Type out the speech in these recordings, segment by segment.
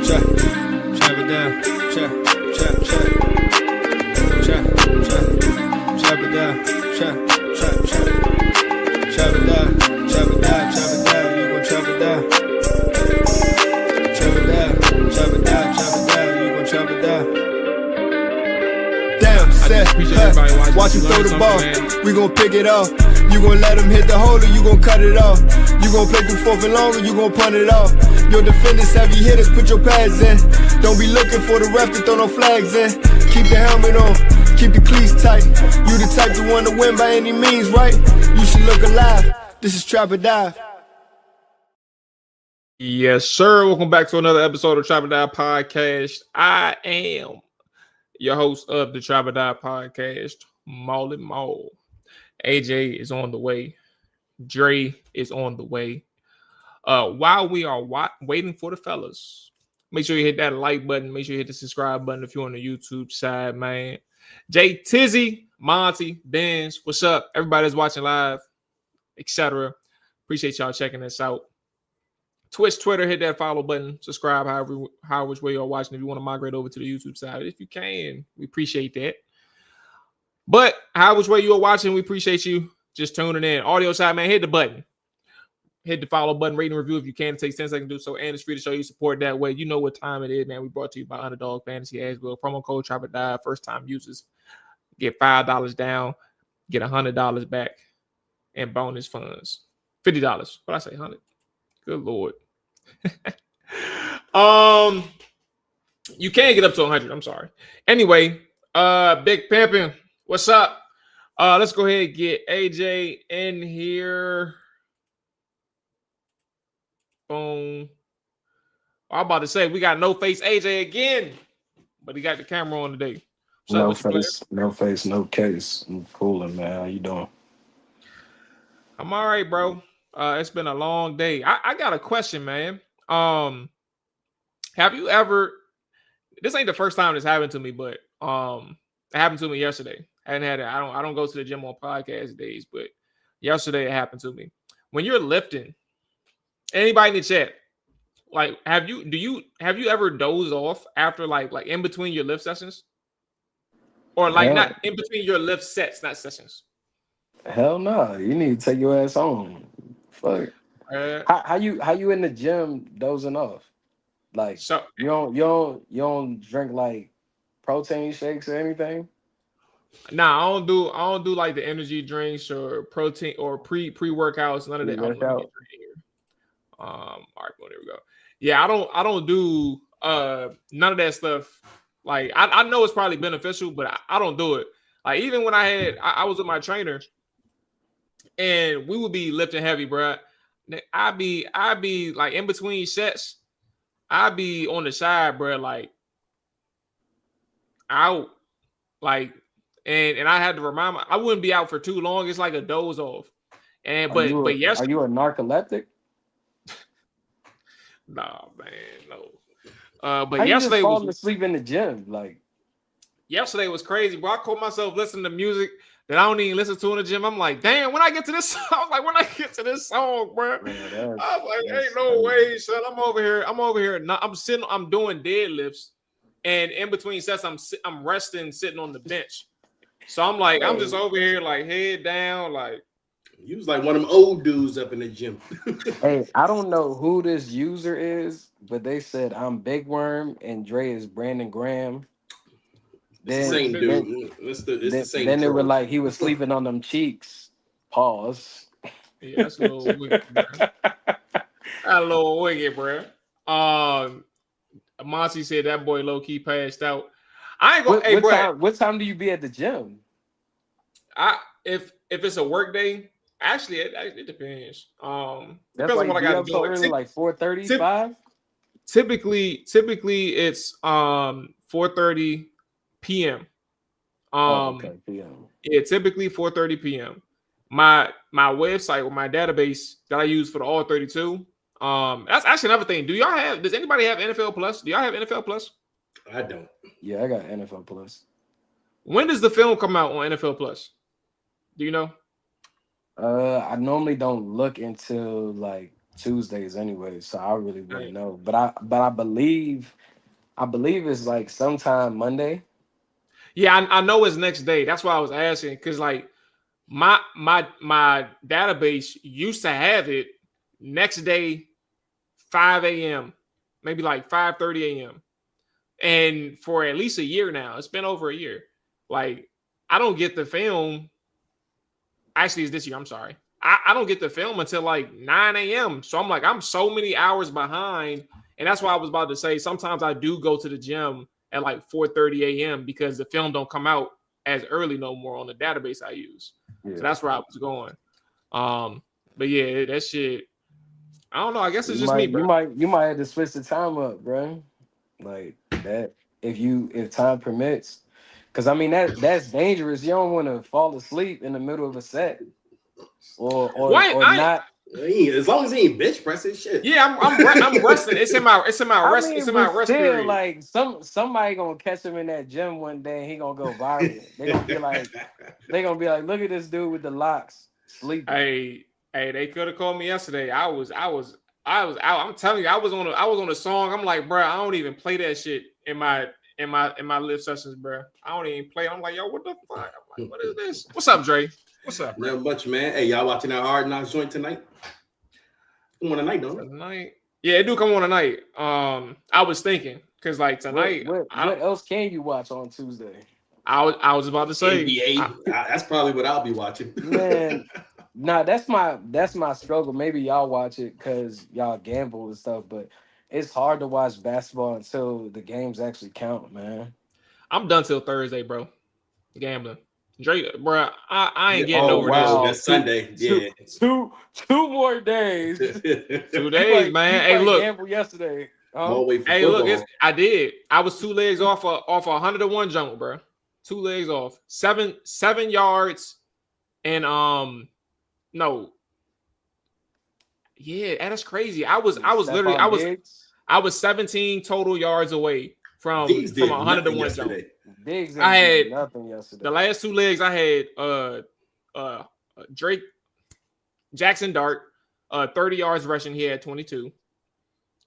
Chop it down. Chop it down. Chop it down. You gon' chop it down. Chop it down. You gon' chop it down. Damn, set, watch him throw the ball. We gon' pick it off. You gon' let him hit the hole or you gon' cut it off. You gon' play through fourth and long or you gon' punt it off. Your defenders heavy hitters, put your pads in. Don't be looking for the ref to throw no flags in. Keep the helmet on, keep the cleats tight. You the type to want to win by any means, right? You should look alive. This is Trap or Dive. Yes, sir. Welcome back to another episode of Trap or Dive Podcast. I am your host of the Trap or Dive Podcast, Mual. AJ is on the way. Dre is on the way. While we are waiting for the fellas, make sure you hit that like button. Make sure you hit the subscribe button if you're on the YouTube side, man. Jay, Tizzy, Monty, Benz, what's up? Everybody's watching live, etc. Appreciate y'all checking us out. Twitch, Twitter, hit that follow button. Subscribe which way you're watching. If you want to migrate over to the YouTube side, if you can, we appreciate that. But which way you're watching, we appreciate you just tuning in. Audio side, man, hit the button. Hit the follow button, rate and review if you can. It takes 10 seconds to do so, and it's free to show you support that way. You know what time it is, man. We brought to you by Underdog Fantasy as well. Promo code Trap or Dive. First time users get $5 down, get $100 back, and bonus funds. $50. What I say, 100? Good Lord. You can get up to 100. I'm sorry. Anyway, Big Pimpin', what's up? Let's go ahead and get AJ in here. Boom. I'm about to say we got no face AJ again, but he got the camera on today. No face, no case. I'm cooling, man. How you doing? I'm all right, bro. It's been a long day. I got a question, man. Have you ever? This ain't the first time this happened to me, but it happened to me yesterday. I hadn't had it. I don't go to the gym on podcast days, but yesterday it happened to me. When you're lifting, anybody in the chat, like, have you ever dozed off after like in between your lift sessions, or like not in between your lift sets, not sessions? Hell no. You need to take your ass home. Fuck. How you in the gym dozing off? Like, so you don't drink like protein shakes or anything? Nah, I don't do like the energy drinks or protein or pre-workouts, none of that. All right, well, there we go. Yeah, I don't do none of that stuff. Like, I know it's probably beneficial, but I don't do it. Like, even when I was with my trainer and we would be lifting heavy, bro. I'd be like in between sets, I'd be on the side, bro, like out, like, and I had to remind I wouldn't be out for too long. It's like a doze off. And but yes, are you a narcoleptic? Nah, man, no. But how yesterday you just falling asleep in the gym. Like, yesterday was crazy, bro. I caught myself listening to music that I don't even listen to in the gym. I'm like, damn, when I get to this song, bro. Man, I was like, ain't no way, son. I'm over here. I'm doing deadlifts, and in between sets, I'm resting, sitting on the bench. So I'm like, I'm just over here, like, head down, like. You was like one of them old dudes up in the gym. Hey, I don't know who this user is, but they said I'm Big Worm and Dre is Brandon Graham. It's the same dude. It's the same. Then they were like, he was sleeping on them cheeks. Pause. Yeah, that's a little wicked, bro. That's a little wicked, bro. Monty said that boy low key passed out. I ain't gonna. What time do you be at the gym? If it's a work day. Actually, it depends. Depends on what I got to do. Like 4:35. Typically it's 4:30 p.m. Okay, p.m. Yeah, typically 4:30 p.m. My website or my database that I use for the All 32. That's actually another thing. Does anybody have NFL Plus? Do y'all have NFL Plus? I don't. Yeah, I got NFL Plus. When does the film come out on NFL Plus? Do you know? I normally don't look until like Tuesdays anyway, so I really wouldn't know. But I believe it's like sometime Monday. Yeah, I know it's next day. That's why I was asking, because like my database used to have it next day, 5 a.m., maybe like 5:30 a.m. And for at least a year now, it's been over a year. Like, I don't get the film. Actually, it's this year. I'm sorry. I don't get the film until like 9 a.m. So I'm like, I'm so many hours behind. And that's why I was about to say, sometimes I do go to the gym at like 4:30 a.m. because the film don't come out as early no more on the database I use. Yeah. So that's where I was going. But yeah, that shit, I don't know. I guess it's just me, bro. You might have to switch the time up, bro. Like that, if time permits. Because I mean that's dangerous. You don't want to fall asleep in the middle of a set. Or not. As long as he ain't bench pressing shit. Yeah, I'm resting. It's in my rest. I mean, it's in my rest still, period. like somebody gonna catch him in that gym one day and he gonna go viral. They gonna be like, look at this dude with the locks sleeping. Hey, they could have called me yesterday. I was out. I'm telling you, I was on a song. I'm like, bro, I don't even play that shit in my live sessions, bro. I don't even play. I'm like, yo, what the fuck? I'm like, what is this? What's up, Dre? What's up, bro? Not much, man. Hey, y'all watching that Hard Knocks joint tonight? Come on tonight, don't it? Tonight? Yeah, it do come on tonight. I was thinking because like tonight, what else can you watch on Tuesday? I was about to say NBA. That's probably what I'll be watching. Man, nah, that's my struggle. Maybe y'all watch it because y'all gamble and stuff, but it's hard to watch basketball until the games actually count, man. I'm done till Thursday, bro. Gambling. Drake, bro, I ain't getting over this. That's Sunday. Yeah. Two more days. 2 days, man. Hey, look. Gamble yesterday. Hey, look, I did. I was 2 legs off a 100-1 jump, bro. 2 legs off. 7 yards and no. Yeah, that's crazy. I was 17 total yards away from 100-1 jump. I had nothing yesterday. The last 2 legs I had Drake Jackson Dart 30 yards rushing. He had 22.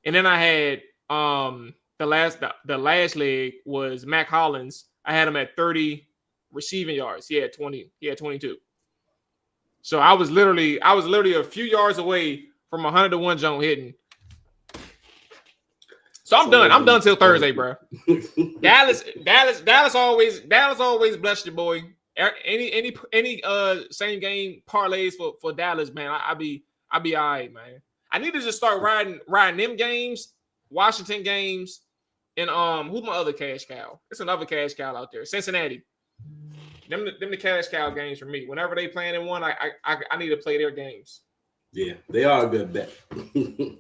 And then I had the last leg was Mac Hollins. I had him at 30 receiving yards. He had 20. He had 22. So I was literally a few yards away from 100-1 jump hitting. So I'm done. I'm done till Thursday, bro. Dallas always bless your boy. Any same game parlays for Dallas, man. I be all right, man. I need to just start riding them games, Washington games, and who's my other cash cow? It's another cash cow out there, Cincinnati. Them the cash cow games for me. Whenever they playing in one, I need to play their games. Yeah, they are a good bet.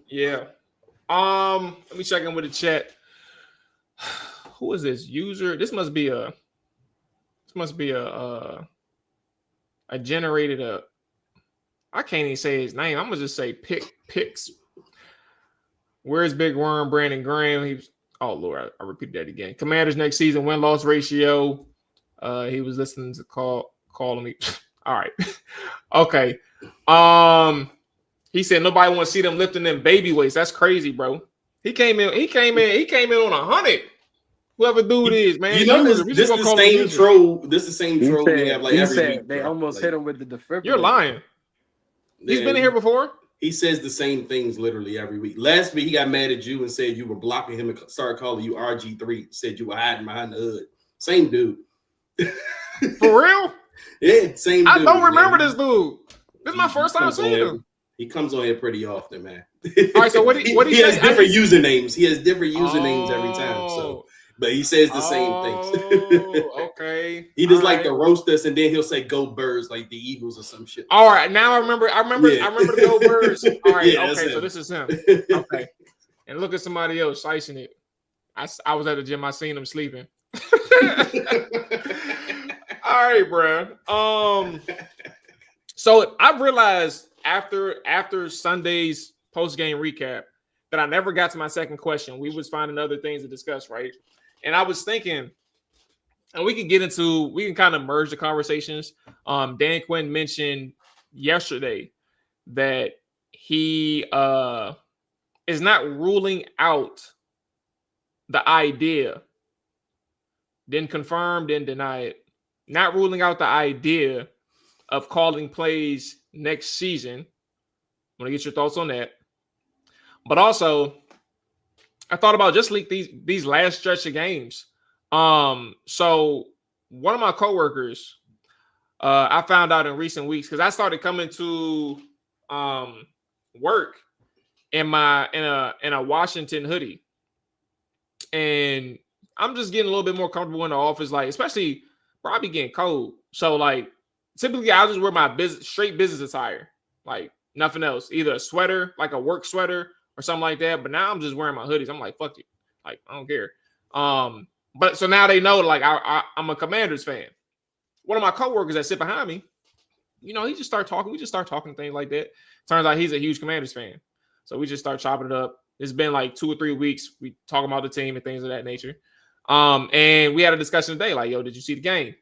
Yeah. Let me check in with the chat. Who is this user? This must be a generated I can't even say his name. I'm gonna just say picks. Where's Big Worm? Brandon Graham. Oh Lord, I repeated that again. Commanders next season win-loss ratio. He was listening to calling me. All right. Okay. He said nobody want to see them lifting them baby weights. That's crazy, bro. He came in on 100. Whoever dude is, man. You know this is the same troll. This is the same troll we have like every week. They almost hit him with the defibrillator. You're lying. He's been here before. He says the same things literally every week. Last week he got mad at you and said you were blocking him and started calling you RG3. Said you were hiding behind the hood. Same dude. For real? Yeah, same dude. I don't remember this dude. This is my first time seeing him. He comes on here pretty often, man. All right, so what he has different usernames. He has different usernames every time. So, but he says the same things. Okay. He just like to roast us, and then he'll say "Go Birds" like the Eagles or some shit. All right, now I remember the Go Birds. All right, yeah, okay, so this is him. Okay, and look at somebody else slicing it. I was at the gym. I seen him sleeping. All right, bro. So I realized after Sunday's post-game recap that I never got to my second question. We was finding other things to discuss, right? And I was thinking, and we can kind of merge the conversations. Dan Quinn mentioned yesterday that he is not ruling out the idea. Didn't confirm, didn't deny it. Not ruling out the idea of calling plays next season. I want to get your thoughts on that. But also, I thought about just like these last stretch of games. So one of my coworkers, I found out in recent weeks because I started coming to work in a Washington hoodie, and I'm just getting a little bit more comfortable in the office, like especially probably getting cold. So like typically I'll just wear my straight business attire, like nothing else, either a sweater, like a work sweater or something like that. But now I'm just wearing my hoodies. I'm like, fuck it, like I don't care. But so now they know like I'm a Commanders fan. One of my coworkers that sit behind me, he just start talking. We just start talking things like that. Turns out he's a huge Commanders fan. So we just start chopping it up. It's been like 2 or 3 weeks. We talk about the team and things of that nature. And we had a discussion today, like, yo, did you see the game?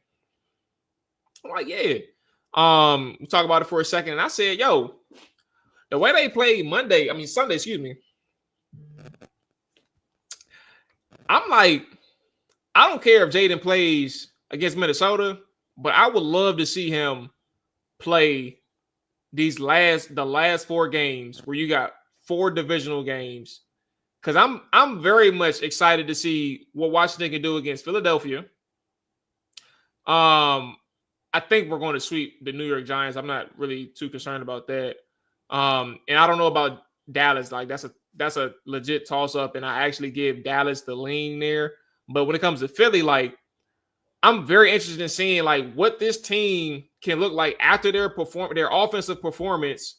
I'm like, yeah. We talked about it for a second. And I said, yo, the way they played Sunday, excuse me. I'm like, I don't care if Jaden plays against Minnesota, but I would love to see him play the last 4 games where you got 4 divisional games. Because I'm very much excited to see what Washington can do against Philadelphia. I think we're going to sweep the New York Giants. I'm not really too concerned about that. And I don't know about Dallas. Like that's a legit toss up, and I actually give Dallas the lean there. But when it comes to Philly, like I'm very interested in seeing like what this team can look like after their offensive performance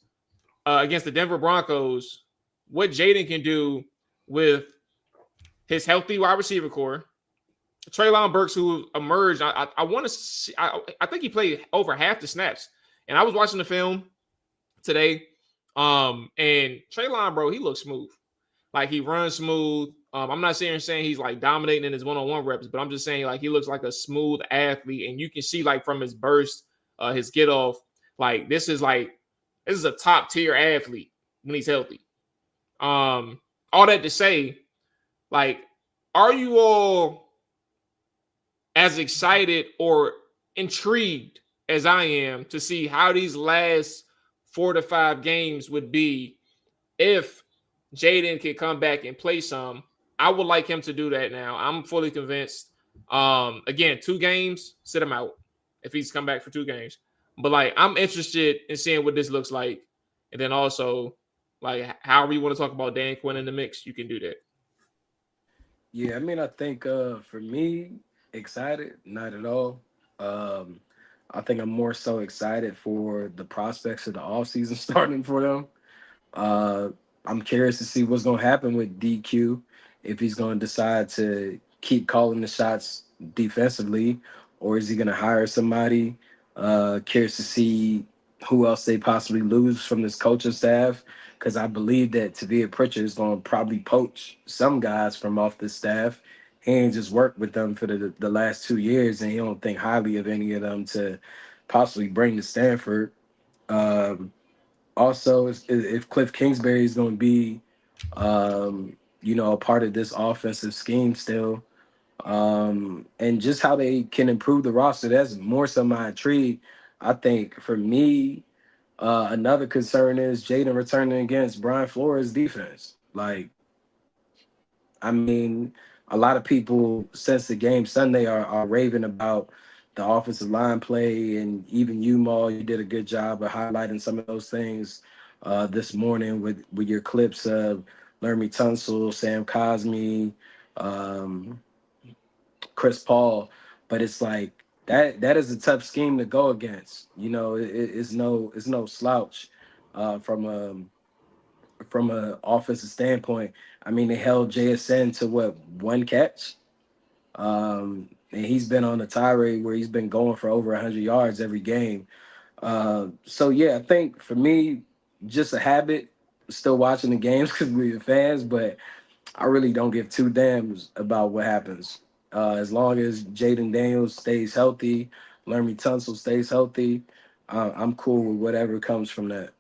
against the Denver Broncos. What Jaden can do with his healthy wide receiver core. Treylon Burks, who emerged, I want to see. I think he played over half the snaps, and I was watching the film today. And Treylon, bro, he looks smooth. Like he runs smooth. I'm not saying he's like dominating in his one-on-one reps, but I'm just saying like he looks like a smooth athlete, and you can see like from his burst, his get off, like this is a top tier athlete when he's healthy. All that to say, like, are you all as excited or intrigued as I am to see how these last 4 to 5 games would be if Jaden can come back and play some? I would like him to do that now. I'm fully convinced. Again, 2 games, sit him out if he's come back for 2 games. But like, I'm interested in seeing what this looks like. And then also, like, however you want to talk about Dan Quinn in the mix, you can do that. Yeah, I mean, I think for me, excited, not at all. I think I'm more so excited for the prospects of the offseason starting for them. I'm curious to see what's going to happen with DQ, if he's going to decide to keep calling the shots defensively, or is he going to hire somebody? Curious to see who else they possibly lose from this coaching staff, because I believe that Tavia Pritchard is going to probably poach some guys from off the staff. He ain't just worked with them for the last 2 years, and he don't think highly of any of them to possibly bring to Stanford. Also, if Cliff Kingsbury is going to be, a part of this offensive scheme still, and just how they can improve the roster, that's more so my intrigue. I think for me, another concern is Jaden returning against Brian Flores' defense. Like, I mean, a lot of people since the game Sunday are raving about the offensive line play, and even you, Mual, you did a good job of highlighting some of those things this morning with your clips of Lermy Tunsil, Sam Cosmi, Chris Paul. But it's like that is a tough scheme to go against. It's no slouch from a offensive standpoint. I mean, they held JSN to 1 catch, and he's been on a tirade where he's been going for over 100 yards every game. So yeah, I think for me, just a habit. Still watching the games because we're fans, but I really don't give 2 damns about what happens. As long as Jaden Daniels stays healthy, Lermy Tunsil stays healthy, I'm cool with whatever comes from that.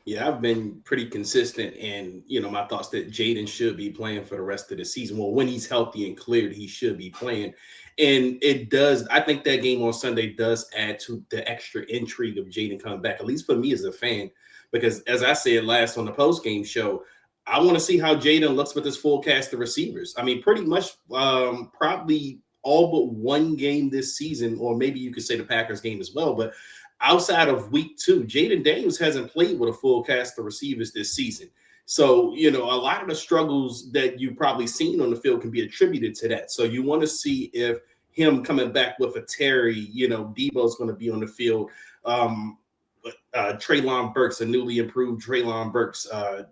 Yeah, I've been pretty consistent in, my thoughts that Jaden should be playing for the rest of the season. Well, when he's healthy and cleared, he should be playing. And it does, I think that game on Sunday does add to the extra intrigue of Jaden coming back, at least for me as a fan, because as I said last on the post-game show, I want to see how Jaden looks with his full cast of receivers. I mean, pretty much probably all but one game this season, or maybe you could say the Packers game as well, but outside of week 2, Jaden Daniels hasn't played with a full cast of receivers this season. So, a lot of the struggles that you've probably seen on the field can be attributed to that. So you want to see if him coming back with a Terry, Debo's going to be on the field. Treylon Burks, a newly improved Treylon Burks,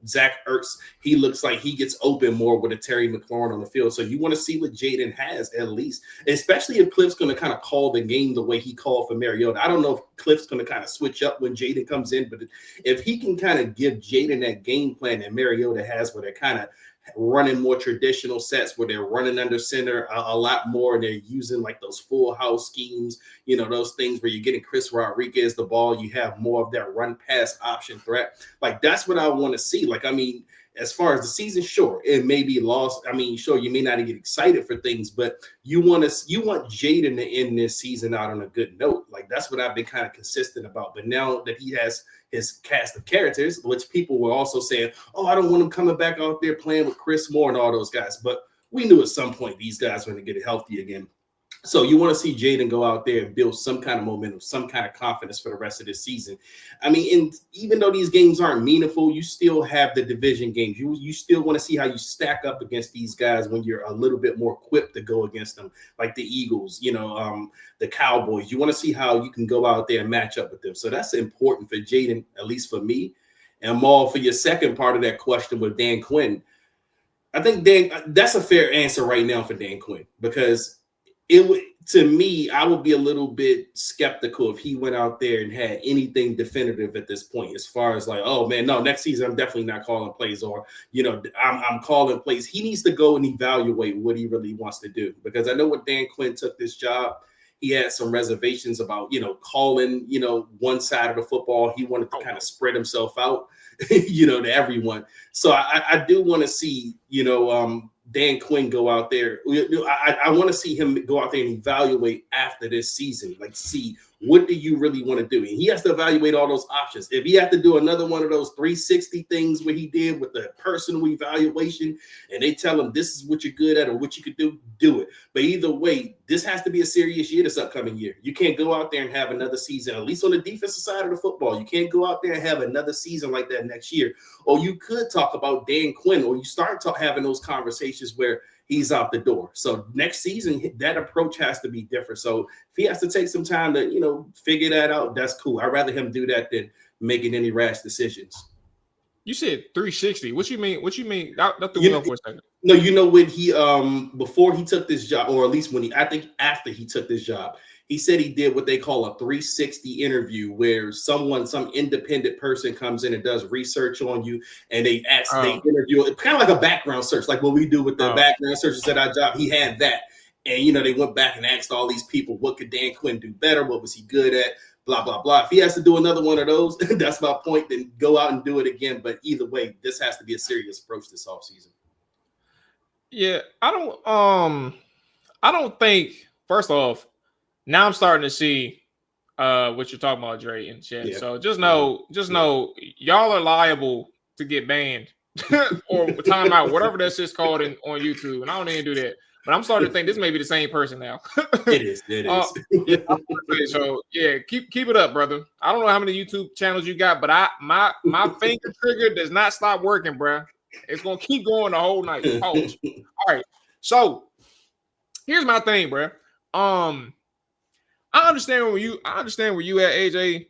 Zach Ertz, he looks like he gets open more with a Terry McLaurin on the field. So you want to see what Jaden has at least, especially if Cliff's going to kind of call the game the way he called for Mariota. I don't know if Cliff's going to kind of switch up when Jaden comes in, but if he can kind of give Jaden that game plan that Mariota has, where they're kind of running more traditional sets where they're running under center a lot more, and they're using like those full house schemes, those things where you're getting Chris Rodriguez the ball, you have more of that run pass option threat. Like, that's what I want to see. Like, I mean, as far as the season, sure, it may be lost. I mean, sure, you may not get excited for things, but you want Jaden to end this season out on a good note. Like, that's what I've been kind of consistent about. But now that he has his cast of characters, which people were also saying, oh, I don't want him coming back out there playing with Chris Moore and all those guys. But we knew at some point these guys were going to get healthy again. So you want to see Jaden go out there and build some kind of momentum, some kind of confidence for the rest of this season. I mean, and even though these games aren't meaningful, you still have the division games. You still want to see how you stack up against these guys when you're a little bit more equipped to go against them, like the Eagles, the Cowboys. You want to see how you can go out there and match up with them. So that's important for Jaden, at least for me. And Mual, for your second part of that question with Dan Quinn, I think that's a fair answer right now for Dan Quinn, because to me, I would be a little bit skeptical if he went out there and had anything definitive at this point, as far as like, oh man, no, next season I'm definitely not calling plays, or I'm calling plays. He needs to go and evaluate what he really wants to do, because I know when Dan Quinn took this job, he had some reservations about calling one side of the football. He wanted to kind of spread himself out, to everyone. So I do want to see Dan Quinn go out there. I want to see him go out there and evaluate after this season. Like, see, what do you really want to do? And he has to evaluate all those options. If he has to do another one of those 360 things where he did with the personal evaluation, and they tell him this is what you're good at or what you could do it. But either way, this has to be a serious year this upcoming year. You can't go out there and have another season, at least on the defensive side of the football. You can't go out there and have another season like that next year. Or you could talk about Dan Quinn, or you start having those conversations where he's out the door. So next season, that approach has to be different. So if he has to take some time to, figure that out, that's cool. I'd rather him do that than making any rash decisions. You said 360. What you mean? That threw me off for a second. No, when he before he took this job, or at least I think after he took this job, he said he did what they call a 360 interview, where some independent person comes in and does research on you, and they interview it, kind of like a background search, like what we do with the background searches at our job. He had that, and they went back and asked all these people, what could Dan Quinn do better? What was he good at? Blah, blah, blah. If he has to do another one of those, that's my point, then go out and do it again. But either way, this has to be a serious approach this offseason. Yeah, I don't think, first off, now I'm starting to see what you're talking about, Dre, in chat. Yeah. So just know, y'all are liable to get banned or timeout, whatever that's just called on YouTube. And I don't even do that. But I'm starting to think this may be the same person now. It is. So yeah, keep it up, brother. I don't know how many YouTube channels you got, but my finger trigger does not stop working, bro. It's gonna keep going the whole night. All right. So here's my thing, bro. I understand where you at, AJ,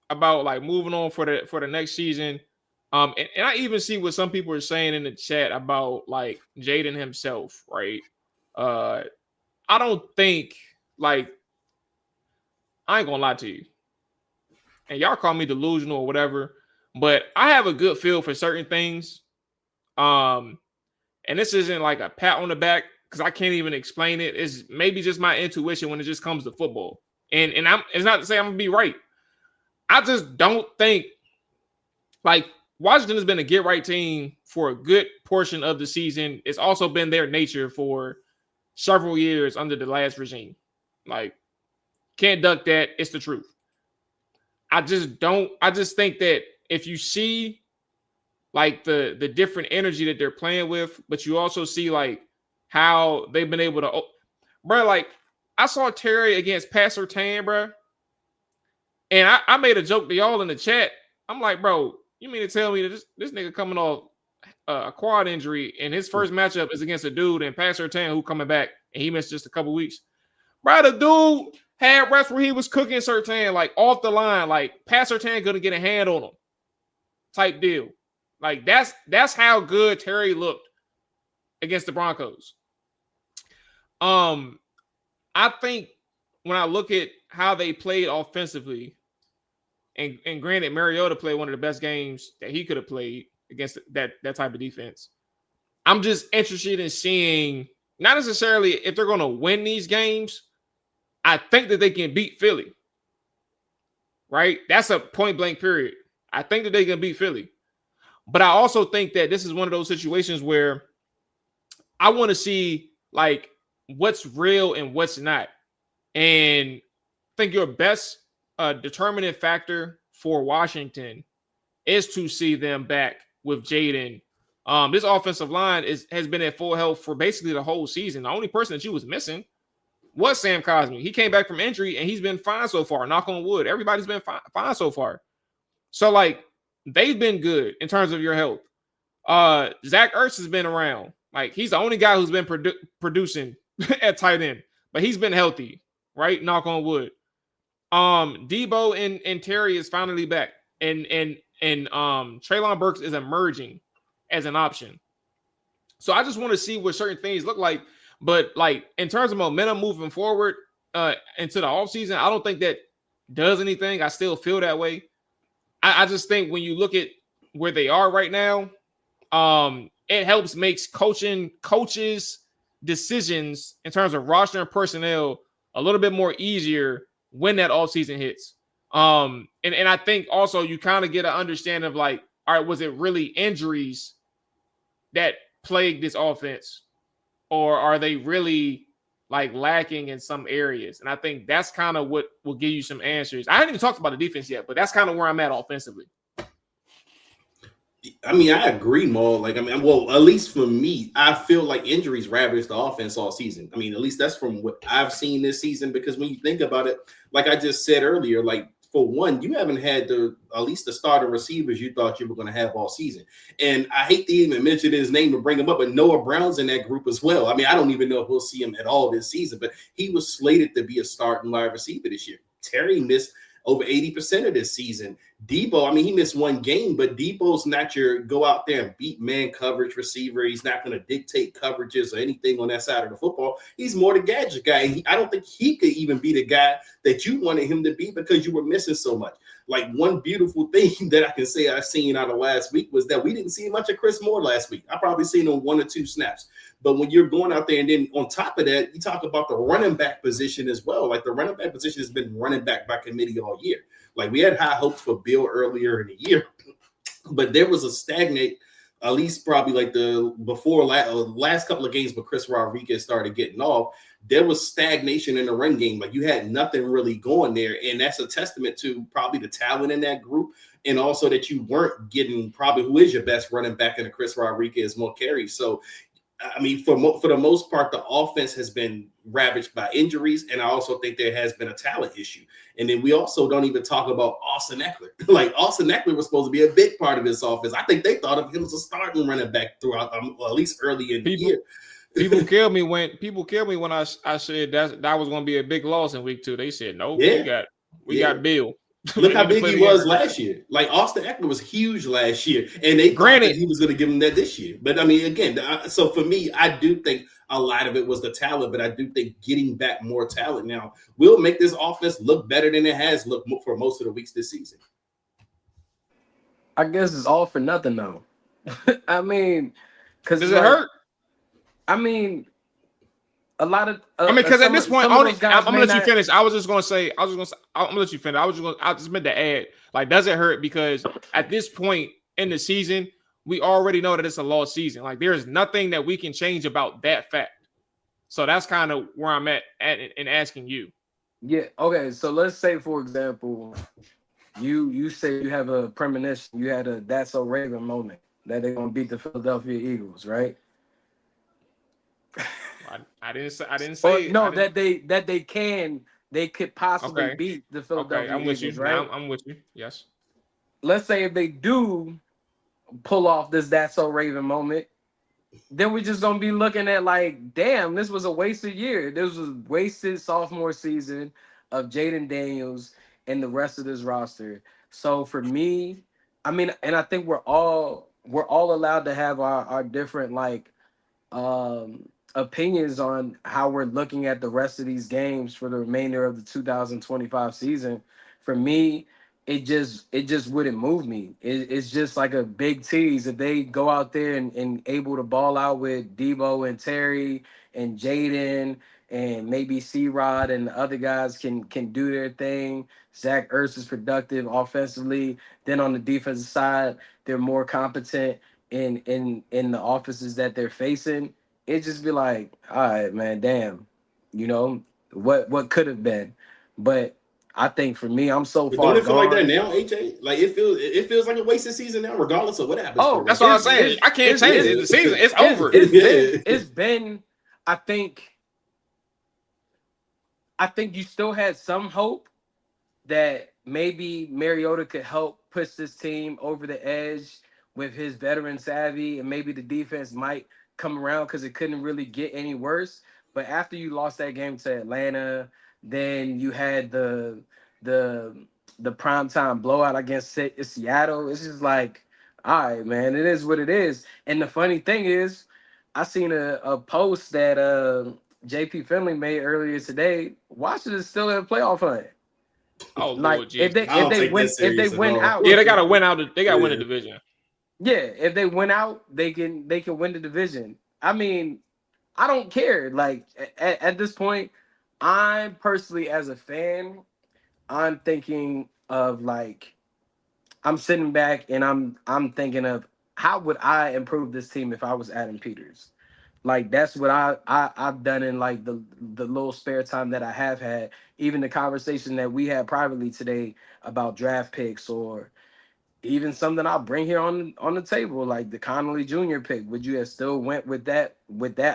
about like moving on for the next season. And I even see what some people are saying in the chat about like Jaden himself, right? I don't think, like, I ain't gonna lie to you, and y'all call me delusional or whatever, but I have a good feel for certain things. And this isn't like a pat on the back, because I can't even explain it. It's maybe just my intuition when it just comes to football. And it's not to say I'm gonna be right. I just don't think, like, Washington has been a get-right team for a good portion of the season. It's also been their nature for several years under the last regime. Like, can't duck that. It's the truth. I just think that if you see like the different energy that they're playing with, but you also see like how they've been able to, bro, like I saw Terry against Pat Surtain, bro. And I made a joke to y'all in the chat. I'm like, bro, you mean to tell me that this nigga coming off a quad injury and his first matchup is against a dude and Pat Surtain who coming back and he missed just a couple weeks? Bro, the dude had reps where he was cooking Surtain like off the line, like Pat Surtain gonna get a hand on him type deal. Like that's how good Terry looked against the Broncos. I think when I look at how they played offensively, and granted, Mariota played one of the best games that he could have played against that type of defense. I'm just interested in seeing, not necessarily if they're going to win these games. I think that they can beat Philly, right? That's a point blank period. I think that they can beat Philly. But I also think that this is one of those situations where I want to see like what's real and what's not. And I think your best determinant factor for Washington is to see them back with Jaden. This offensive line has been at full health for basically the whole season. The only person that you was missing was Sam Cosmi. He came back from injury and he's been fine so far. Knock on wood. Everybody's been fine so far. So like they've been good in terms of your health. Zach Ertz has been around. Like he's the only guy who's been producing at tight end, but he's been healthy, right? Knock on wood. Debo and Terry is finally back, and Treylon Burks is emerging as an option. So I just want to see what certain things look like. But like in terms of momentum moving forward into the offseason, I don't think that does anything. I still feel that way. I just think when you look at where they are right now, it helps makes coaches' decisions in terms of roster and personnel a little bit more easier when that offseason hits. And I think also you kind of get an understanding of like, all right, was it really injuries that plagued this offense? Or are they really like lacking in some areas? And I think that's kind of what will give you some answers. I haven't even talked about the defense yet, but that's kind of where I'm at offensively. I mean, I agree, Mual. Like, I mean, well, at least for me, I feel like injuries ravaged the offense all season. I mean, at least that's from what I've seen this season, because when you think about it, like I just said earlier, like for one, you haven't had at least the starting receivers you thought you were going to have all season. And I hate to even mention his name or bring him up, but Noah Brown's in that group as well. I mean, I don't even know if we'll see him at all this season, but he was slated to be a starting wide receiver this year. Terry missed over 80% of this season. Debo, I mean, he missed one game, but Debo's not your go out there and beat man coverage receiver. He's not going to dictate coverages or anything on that side of the football. He's more the gadget guy. I don't think he could even be the guy that you wanted him to be because you were missing so much. Like one beautiful thing that I can say I've seen out of last week was that we didn't see much of Chris Moore last week. I probably seen him 1 or 2 snaps. But when you're going out there and then on top of that, you talk about the running back position as well. Like the running back position has been running back by committee all year. Like we had high hopes for Bill earlier in the year, but there was a stagnate, at least probably like the last couple of games where Chris Rodriguez started getting off, there was stagnation in the run game. Like you had nothing really going there. And that's a testament to probably the talent in that group. And also that you weren't getting probably who is your best running back in the Chris Rodriguez more carries. So, I mean, for the most part, the offense has been ravaged by injuries, and I also think there has been a talent issue. And then we also don't even talk about Austin Eckler. Like Austin Eckler was supposed to be a big part of this offense. I think they thought of him as a starting running back throughout, at least early in the year. People killed me when I said that was going to be a big loss in week 2. They said no, we got Bill. Look how big he was last year. Like Austin Eckler was huge last year, and they granted he was going to give him that this year. But I mean, again, so for me, I do think a lot of it was the talent, but I do think getting back more talent now will make this offense look better than it has looked for most of the weeks this season. I guess it's all for nothing though. I mean, because does it hurt? I mean, a lot of. Because at this point, I'm gonna let you finish. I'm gonna let you finish. I just meant to add, like, does it hurt? Because at this point, in the season, we already know that it's a lost season. Like there's nothing that we can change about that fact. So that's kind of where I'm at in asking you. Yeah. Okay. So let's say, for example, you say you have a premonition, you had a "that's so Raven" moment that they're gonna beat the Philadelphia Eagles, right? I didn't Or say no, that they could possibly okay. beat the Okay, Philadelphia I'm with Eagles, you. right? Now I'm with you. Yes. Let's say if they do pull off this "that's so Raven" moment, then we're just gonna be looking at like, damn, this was a wasted year. This was wasted sophomore season of Jaden Daniels and the rest of this roster. So for me, I mean, and I think we're all allowed to have our different like opinions on how we're looking at the rest of these games for the remainder of the 2025 season. For me, it just wouldn't move me. It's just like a big tease if they go out there and able to ball out with Debo and Terry and Jaden and maybe C-Rod and the other guys can do their thing. Zach Ertz is productive offensively. Then on the defensive side, they're more competent in the offices that they're facing. It just be like, all right, man, damn, you know what could have been. But I think for me, I'm so But don't far it feel like that gone. now, AJ? Like it feels like a wasted season now, regardless of what happens for Oh, That's them. what I'm saying. I can't change it. The season, it's over. It's been. I think you still had some hope that maybe Mariota could help push this team over the edge with his veteran savvy, and maybe the defense might come around because it couldn't really get any worse. But after you lost that game to Atlanta, then you had the the primetime blowout against Seattle. It's just like, all right, man, it is what it is. And the funny thing is, I seen a post that JP Finley made earlier today. Washington is still in a playoff hunt. Oh Like Lord Jesus. I don't take that if they serious at win all. out, Yeah, they gotta win out. They gotta win the Yeah. division. yeah, if they win out, they can win the division. I mean, I don't care. Like at this point, I'm personally as a fan, I'm thinking of like I'm sitting back and I'm thinking of how would I improve this team if I was Adam Peters. Like that's what I've done in like the little spare time that I have had. Even the conversation that we had privately today about draft picks, or even something I'll bring here on the table, like the Connolly Jr. pick. Would you have still went with that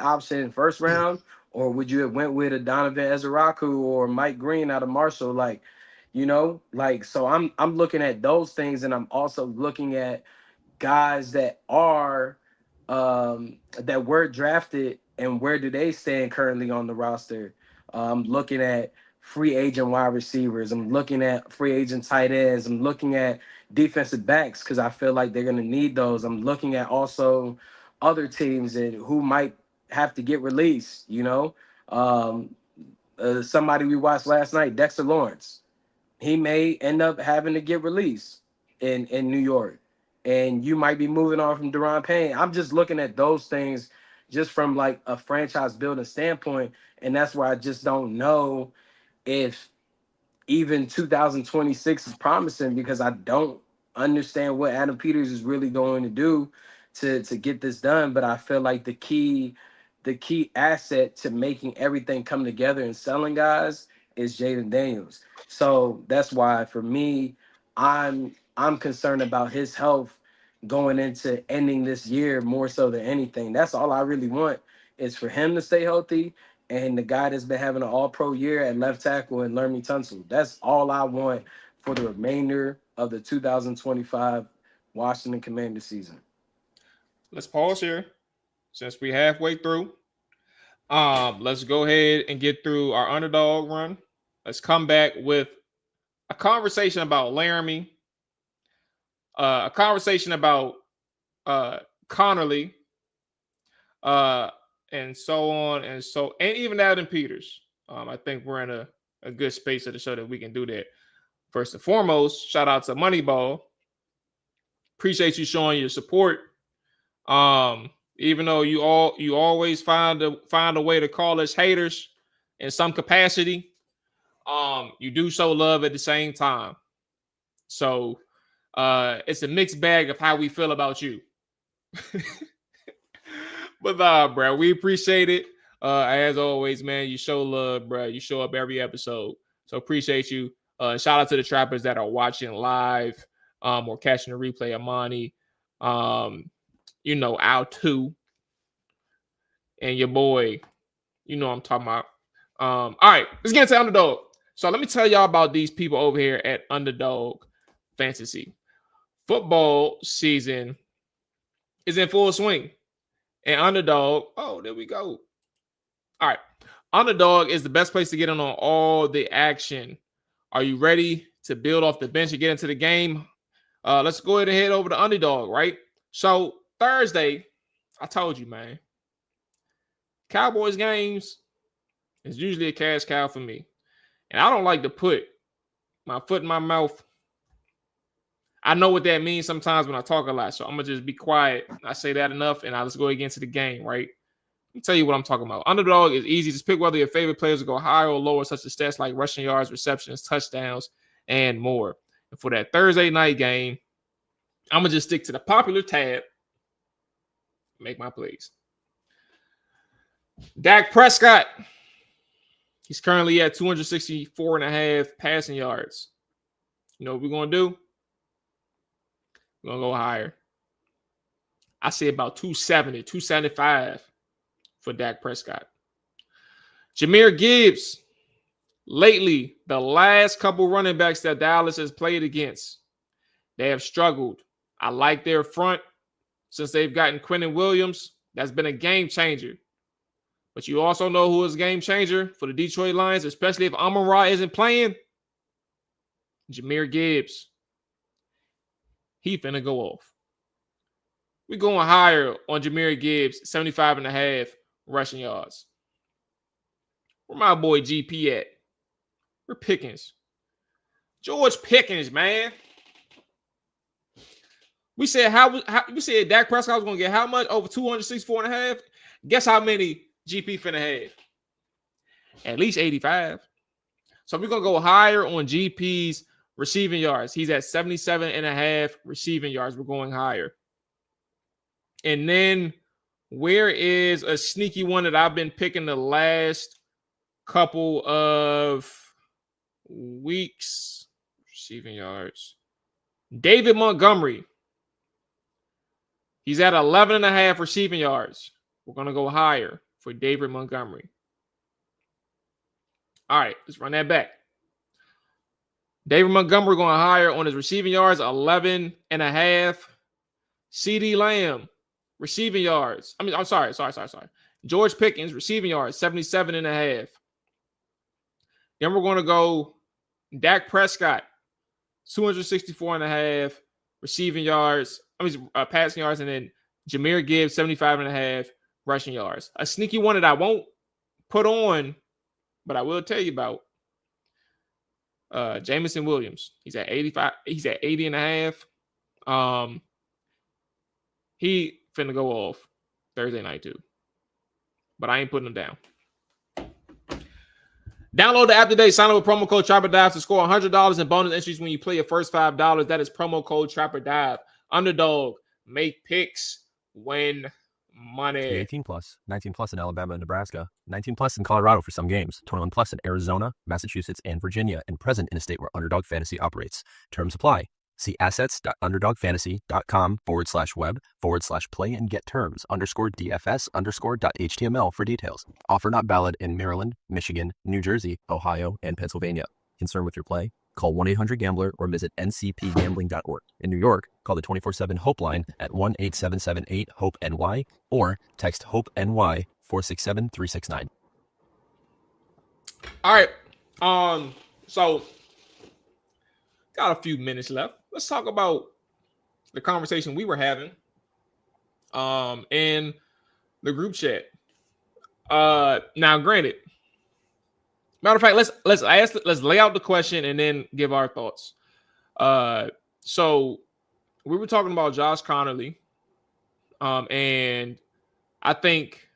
option in first round, or would you have went with a Donovan Ezeraku or Mike Green out of Marshall? Like, like so I'm looking at those things, and I'm also looking at guys that were drafted and where do they stand currently on the roster. I'm looking at free agent wide receivers. I'm looking at free agent tight ends. I'm looking at defensive backs because I feel like they're going to need those. I'm looking at also other teams and who might have to get released. Um, somebody we watched last night, Dexter Lawrence. He may end up having to get released in New York, and you might be moving on from Deron Payne. I'm just looking at those things just from like a franchise building standpoint, and that's why I just don't know if even 2026 is promising, because I don't understand what Adam Peters is really going to do to get this done. But I feel like the key asset to making everything come together and selling guys is Jaden Daniels. So that's why for me, I'm concerned about his health going into ending this year more so than anything. That's all I really want, is for him to stay healthy, and the guy that's been having an all-pro year at left tackle and Lermy Tunsil. That's all I want for the remainder of the 2025 Washington Commanders season. Let's pause here since we halfway through. Let's go ahead and get through our underdog run. Let's come back with a conversation about Laramie, a conversation about Connerly, and so on and even Adam Peters. I think we're in a good space of the show that we can do that. First and foremost, shout out to Moneyball. Appreciate you showing your support. Even though you always find a way to call us haters in some capacity, you do show love at the same time. So it's a mixed bag of how we feel about you. But bro, we appreciate it. As always, man, you show love, bro. You show up every episode. So appreciate you. Shout out to the trappers that are watching live or catching the replay. Amani, Al 2 and your boy. You know what I'm talking about. All right, let's get into Underdog. So let me tell y'all about these people over here at Underdog Fantasy. Football season is in full swing. And Underdog, there we go. All right. Underdog is the best place to get in on all the action. Are you ready to build off the bench and get into the game? Let's go ahead and head over to Underdog, right? So Thursday, I told you, man, Cowboys games is usually a cash cow for me. And I don't like to put my foot in my mouth. I know what that means sometimes when I talk a lot, so I'm going to just be quiet. I say that enough, and I'll just go against the game, right? Let me tell you what I'm talking about. Underdog is easy. Just pick whether your favorite players will go higher or lower, such as stats like rushing yards, receptions, touchdowns, and more. And for that Thursday night game, I'm going to just stick to the popular tab. Make my plays. Dak Prescott. He's currently at 264.5 passing yards. You know what we're going to do? We're going to go higher. I say about 270, 275 for Dak Prescott. Jahmyr Gibbs. Lately, the last couple running backs that Dallas has played against, they have struggled. I like their front since they've gotten Quinn and Williams. That's been a game changer. But you also know who is a game changer for the Detroit Lions, especially if Amon-Ra isn't playing? Jahmyr Gibbs. He finna go off. We're going higher on Jahmyr Gibbs, 75.5 rushing yards. Where my boy GP at? Where Pickens? George Pickens, man. We said we said Dak Prescott was going to get how much? Over 264.5? Guess how many GP finna have? At least 85. So we're going to go higher on GP's receiving yards. He's at 77.5 receiving yards. We're going higher. And then where is a sneaky one that I've been picking the last couple of weeks? Receiving yards. David Montgomery. He's at 11.5 receiving yards. We're going to go higher for David Montgomery. All right, let's run that back. David Montgomery going higher on his receiving yards, 11.5. CD Lamb, receiving yards. I'm sorry. George Pickens, receiving yards, 77.5. Then we're going to go Dak Prescott, 264.5 receiving yards. Passing yards, and then Jahmyr Gibbs, 75.5 rushing yards. A sneaky one that I won't put on, but I will tell you about. Jamison Williams. He's at 85. He's at 80.5. He finna go off Thursday night too. But I ain't putting him down. Download the app today. Sign up with promo code TrapperDive to score $100 in bonus entries when you play your first $5. That is promo code TrapperDive. Underdog. Make picks. Win money. 18 plus, 19 plus in Alabama and Nebraska, 19 plus in Colorado for some games, 21 plus in Arizona, Massachusetts, and Virginia, and present in a state where Underdog Fantasy operates. Terms apply. See assets.underdogfantasy.com/web/play and get terms _DFS_.html for details. Offer not valid in Maryland, Michigan, New Jersey, Ohio, and Pennsylvania. Concerned with your play? Call 1-800-GAMBLER or visit ncpgambling.org. In New York, call the 24/7 Hope line at 1-877-8-HOPE-NY or text HOPE-NY 467-369. All right. So got a few minutes left. Let's talk about the conversation we were having in the group chat. Now, granted, matter of fact, let's lay out the question and then give our thoughts. So we were talking about Josh Connerly, and I think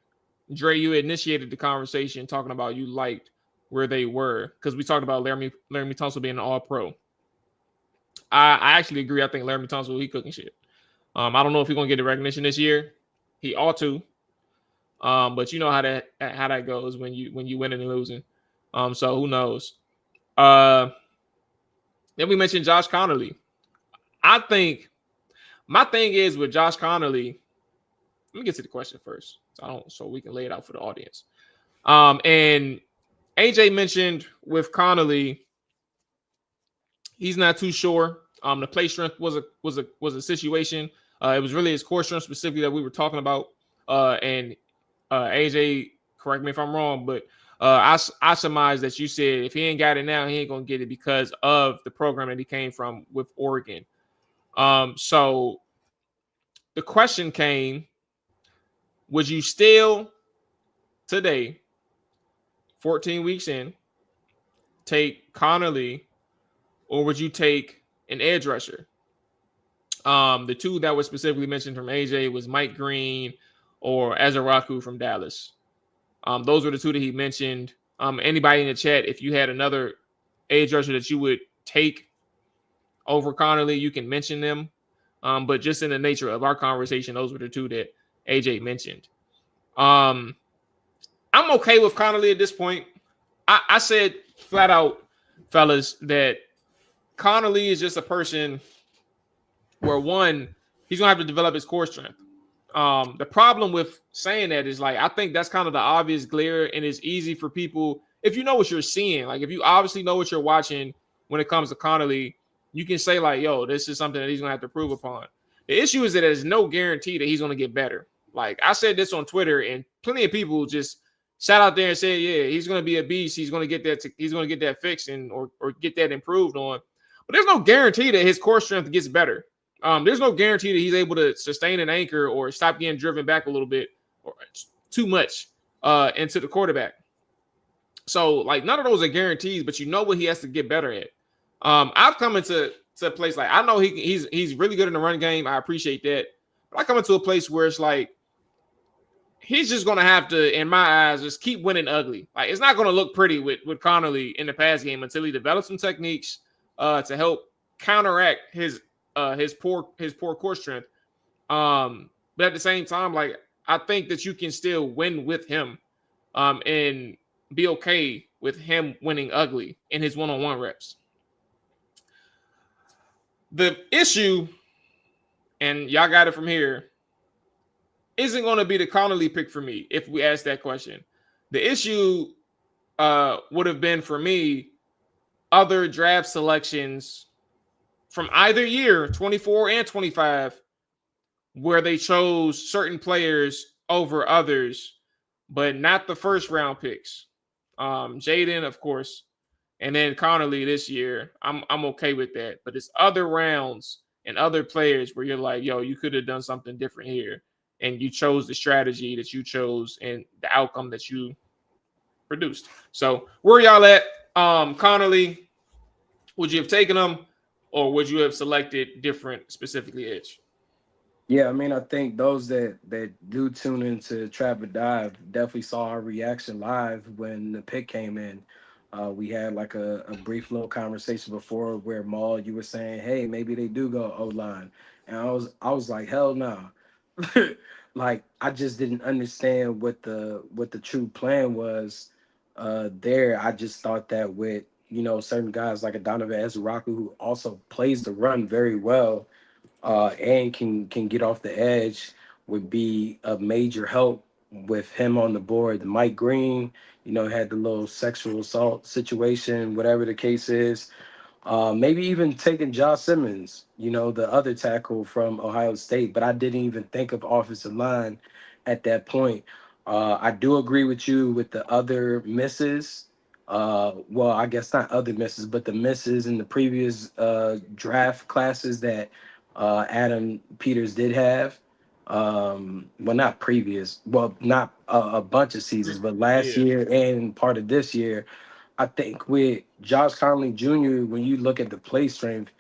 Dre, you initiated the conversation talking about you liked where they were because we talked about Laramie Tunsil being an All-Pro. I actually agree. I think Laremy Tunsil, he cooking shit. I don't know if he's gonna get the recognition this year. He ought to. But you know how that goes when you winning and losing. So who knows? Then we mentioned Josh Connerly. I think my thing is with Josh Connerly. Let me get to the question first, so we can lay it out for the audience. And AJ mentioned with Connerly, he's not too sure. The play strength was a situation. It was really his core strength specifically that we were talking about. And AJ, correct me if I'm wrong, but I surmise that you said if he ain't got it now, he ain't gonna get it because of the program that he came from with Oregon. So the question came: would you still today, 14 weeks in, take Connerly, or would you take an edge rusher? The two that was specifically mentioned from AJ was Mike Green or Ezeraku from Dallas. Those were the two that he mentioned. Anybody in the chat, if you had another edge rusher that you would take over Connerly, you can mention them. But just in the nature of our conversation, those were the two that AJ mentioned. I'm okay with Connerly at this point. I said flat out, fellas, that Connerly is just a person where, one, he's going to have to develop his core strength. The problem with saying that is, like, I think that's kind of the obvious glare, and it's easy for people, if you know what you're seeing, like if you obviously know what you're watching when it comes to Connerly, you can say like, yo, this is something that he's going to have to prove upon. The issue is that there's no guarantee that he's going to get better. Like I said this on Twitter, and plenty of people just sat out there and said, yeah, he's going to be a beast. He's going to get that. He's going to get that fixed and or get that improved on. But there's no guarantee that his core strength gets better. There's no guarantee that he's able to sustain an anchor or stop getting driven back a little bit or too much into the quarterback. So, like, none of those are guarantees, but you know what he has to get better at. I've come into a place like I know he's really good in the run game. I appreciate that. But I come into a place where it's like he's just going to have to, in my eyes, just keep winning ugly. Like, it's not going to look pretty with Connerly in the pass game until he develops some techniques to help counteract his poor core strength. But at the same time, like, I think that you can still win with him and be okay with him winning ugly in his one-on-one reps. The issue, and y'all got it from here, isn't going to be the Connerly pick for me if we ask that question. The issue would have been for me other draft selections from either year, 24 and 25, where they chose certain players over others, but not the first round picks. Jaden, of course, and then Connerly this year. I'm okay with that. But it's other rounds and other players where you're like, yo, you could have done something different here. And you chose the strategy that you chose and the outcome that you produced. So where y'all at? Connerly, would you have taken him? Or would you have selected different, specifically edge? Yeah, I mean, I think those that do tune into Trap or Dive definitely saw our reaction live when the pick came in. We had like a brief little conversation before where Mual, you were saying, hey, maybe they do go O-line. And I was like, hell no. Like, I just didn't understand what the true plan was there. I just thought that with, certain guys like a Donovan Ezeraku, who also plays the run very well and can get off the edge, would be a major help with him on the board. Mike Green, had the little sexual assault situation, whatever the case is. Maybe even taking Josh Simmons, the other tackle from Ohio State, but I didn't even think of offensive line at that point. I do agree with you with the other misses. Well, I guess not other misses, but the misses in the previous draft classes that Adam Peters did have. Well, not previous, well, not a bunch of seasons, but last year and part of this year. I think with Josh Connerly Jr., when you look at the play strength,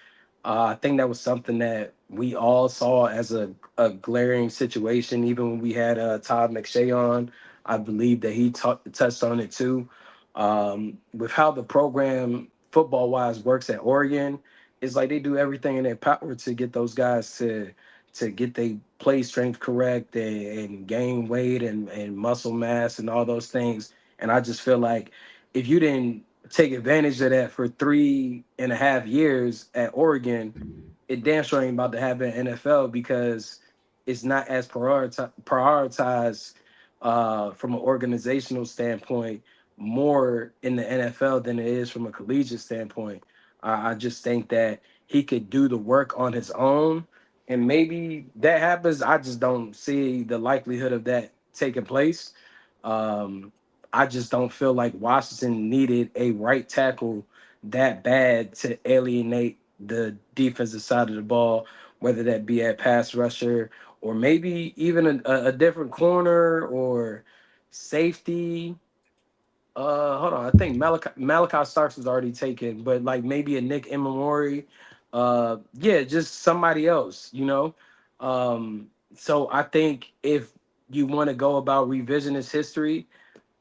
I think that was something that we all saw as a glaring situation. Even when we had Todd McShay on, I believe that he touched on it too. With how the program football-wise works at Oregon, it's like they do everything in their power to get those guys to get their play strength correct and gain weight and muscle mass and all those things. And I just feel like if you didn't take advantage of that for 3.5 years at Oregon, it damn sure ain't about to happen in NFL because it's not as prioritized from an organizational standpoint more in the NFL than it is from a collegiate standpoint. I just think that he could do the work on his own, and maybe that happens. I just don't see the likelihood of that taking place. Um, I just don't feel like Washington needed a right tackle that bad to alienate the defensive side of the ball, whether that be at pass rusher or maybe even a different corner or safety. Hold on. I think Malachi Starks was already taken, but like maybe a Nick Imamori. Yeah, just somebody else, you know. So I think if you want to go about revisionist history,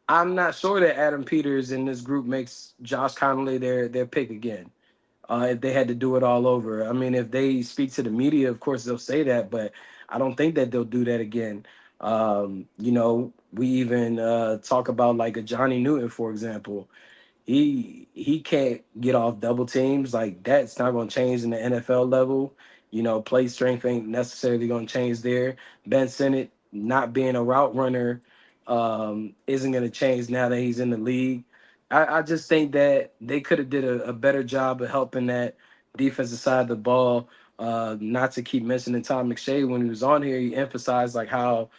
I'm not sure that Adam Peters in this group makes Josh Connolly their pick again. If they had to do it all over. I mean, if they speak to the media, of course they'll say that, but I don't think that they'll do that again. You know, we even talk about like a Johnny Newton, for example. He can't get off double teams. Like that's not going to change in the NFL level. You know, play strength ain't necessarily going to change there. Ben Sinnott not being a route runner isn't going to change now that he's in the league. I just think that they could have did a better job of helping that defensive side of the ball. Not to keep mentioning Tom McShay when he was on here, he emphasized like how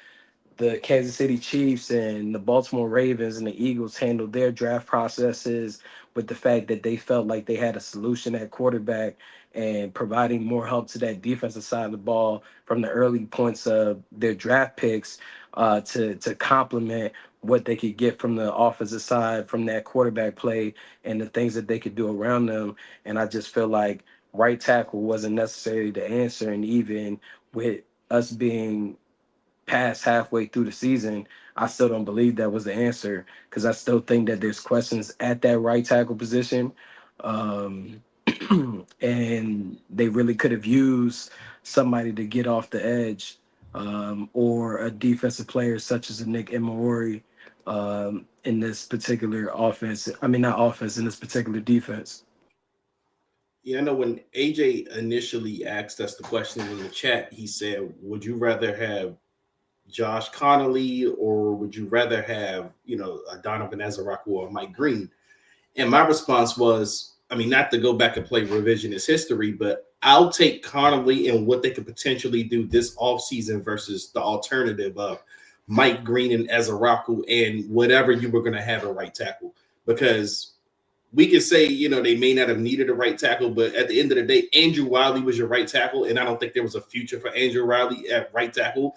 the Kansas City Chiefs and the Baltimore Ravens and the Eagles handled their draft processes with the fact that they felt like they had a solution at quarterback and providing more help to that defensive side of the ball from the early points of their draft picks to complement what they could get from the offensive side from that quarterback play and the things that they could do around them. And I just feel like right tackle wasn't necessarily the answer. And even with us being past halfway through the season, I still don't believe that was the answer because I still think that there's questions at that right tackle position. Um, and they really could have used somebody to get off the edge or a defensive player such as a Nick Imamori in this particular offense. I mean, not offense, in this particular defense. Yeah, I know when AJ initially asked us the question in the chat, he said, would you rather have Josh Connolly or would you rather have, you know, a Donovan Ezaraku or Mike Green? And my response was, I mean, not to go back and play revisionist history, but I'll take Connolly and what they could potentially do this offseason versus the alternative of Mike Green and Ezaraku and whatever you were going to have a right tackle. Because we could say, you know, they may not have needed a right tackle, but at the end of the day, Andrew Wiley was your right tackle, and I don't think there was a future for Andrew Wiley at right tackle.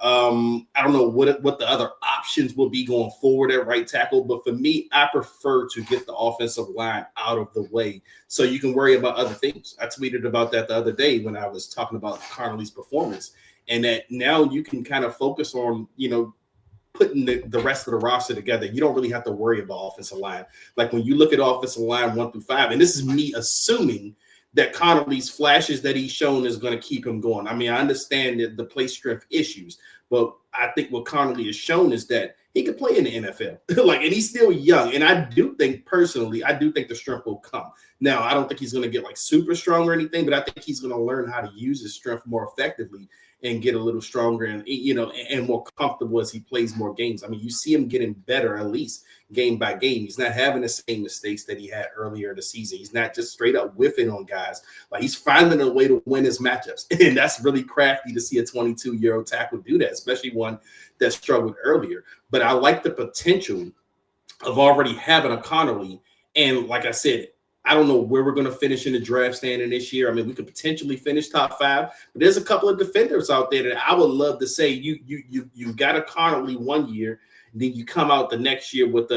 I don't know what the other options will be going forward at right tackle, but for me, I prefer to get the offensive line out of the way so you can worry about other things. I tweeted about that the other day when I was talking about Connolly's performance, and that now you can kind of focus on, you know, putting the rest of the roster together. You don't really have to worry about offensive line. Like when you look at offensive line 1 through 5, and this is me assuming that Connolly's flashes that he's shown is going to keep him going. I mean, I understand that the play strength issues, but I think what Connolly has shown is that he could play in the NFL. And he's still young. And I do think personally, the strength will come. Now, I don't think he's going to get like super strong or anything, but I think he's going to learn how to use his strength more effectively and get a little stronger and, you know, and more comfortable as he plays more games. I mean, you see him getting better, at least game by game. He's not having the same mistakes that he had earlier in the season. He's not just straight up whiffing on guys. Like, he's finding a way to win his matchups. And that's really crafty to see a 22-year-old tackle do that, especially one that struggled earlier. But I like the potential of already having a Connolly. And like I said, I don't know where we're going to finish in the draft standing this year. I mean, we could potentially finish top 5, but there's a couple of defenders out there that I would love to say you got a Connolly 1 year, and then you come out the next year with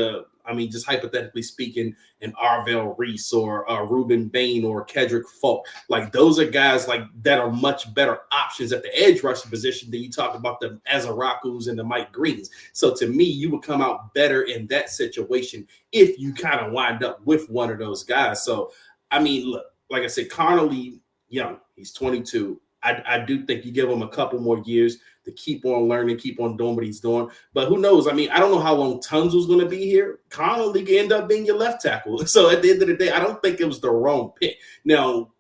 just hypothetically speaking, an Arvell Reese or Ruben Bain or Kedrick Falk. Like, those are guys like that are much better options at the edge rusher position than you talk about the Ezarakus and the Mike Greens. So to me, you would come out better in that situation if you kind of wind up with one of those guys. So, I mean, look, like I said, Connolly, young, he's 22. I do think you give him a couple more years to keep on learning, keep on doing what he's doing. But who knows? I mean, I don't know how long Tunzel's going to be here. Connolly can end up being your left tackle. So at the end of the day, I don't think it was the wrong pick. Now,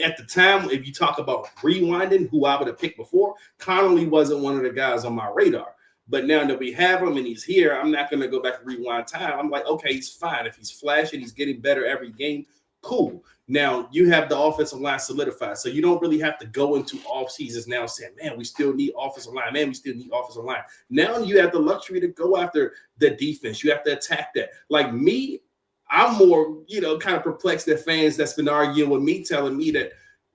at the time, if you talk about rewinding, who I would have picked before, Connolly wasn't one of the guys on my radar. But now that we have him and he's here, I'm not going to go back and rewind time. I'm like, okay, he's fine. If he's flashing, he's getting better every game, cool. Now you have the offensive line solidified, so you don't really have to go into off seasons now saying, man, we still need offensive line. Man, we still need offensive line. Now you have the luxury to go after the defense. You have to attack that. Like me, I'm more, kind of perplexed at fans that's been arguing with me, telling me that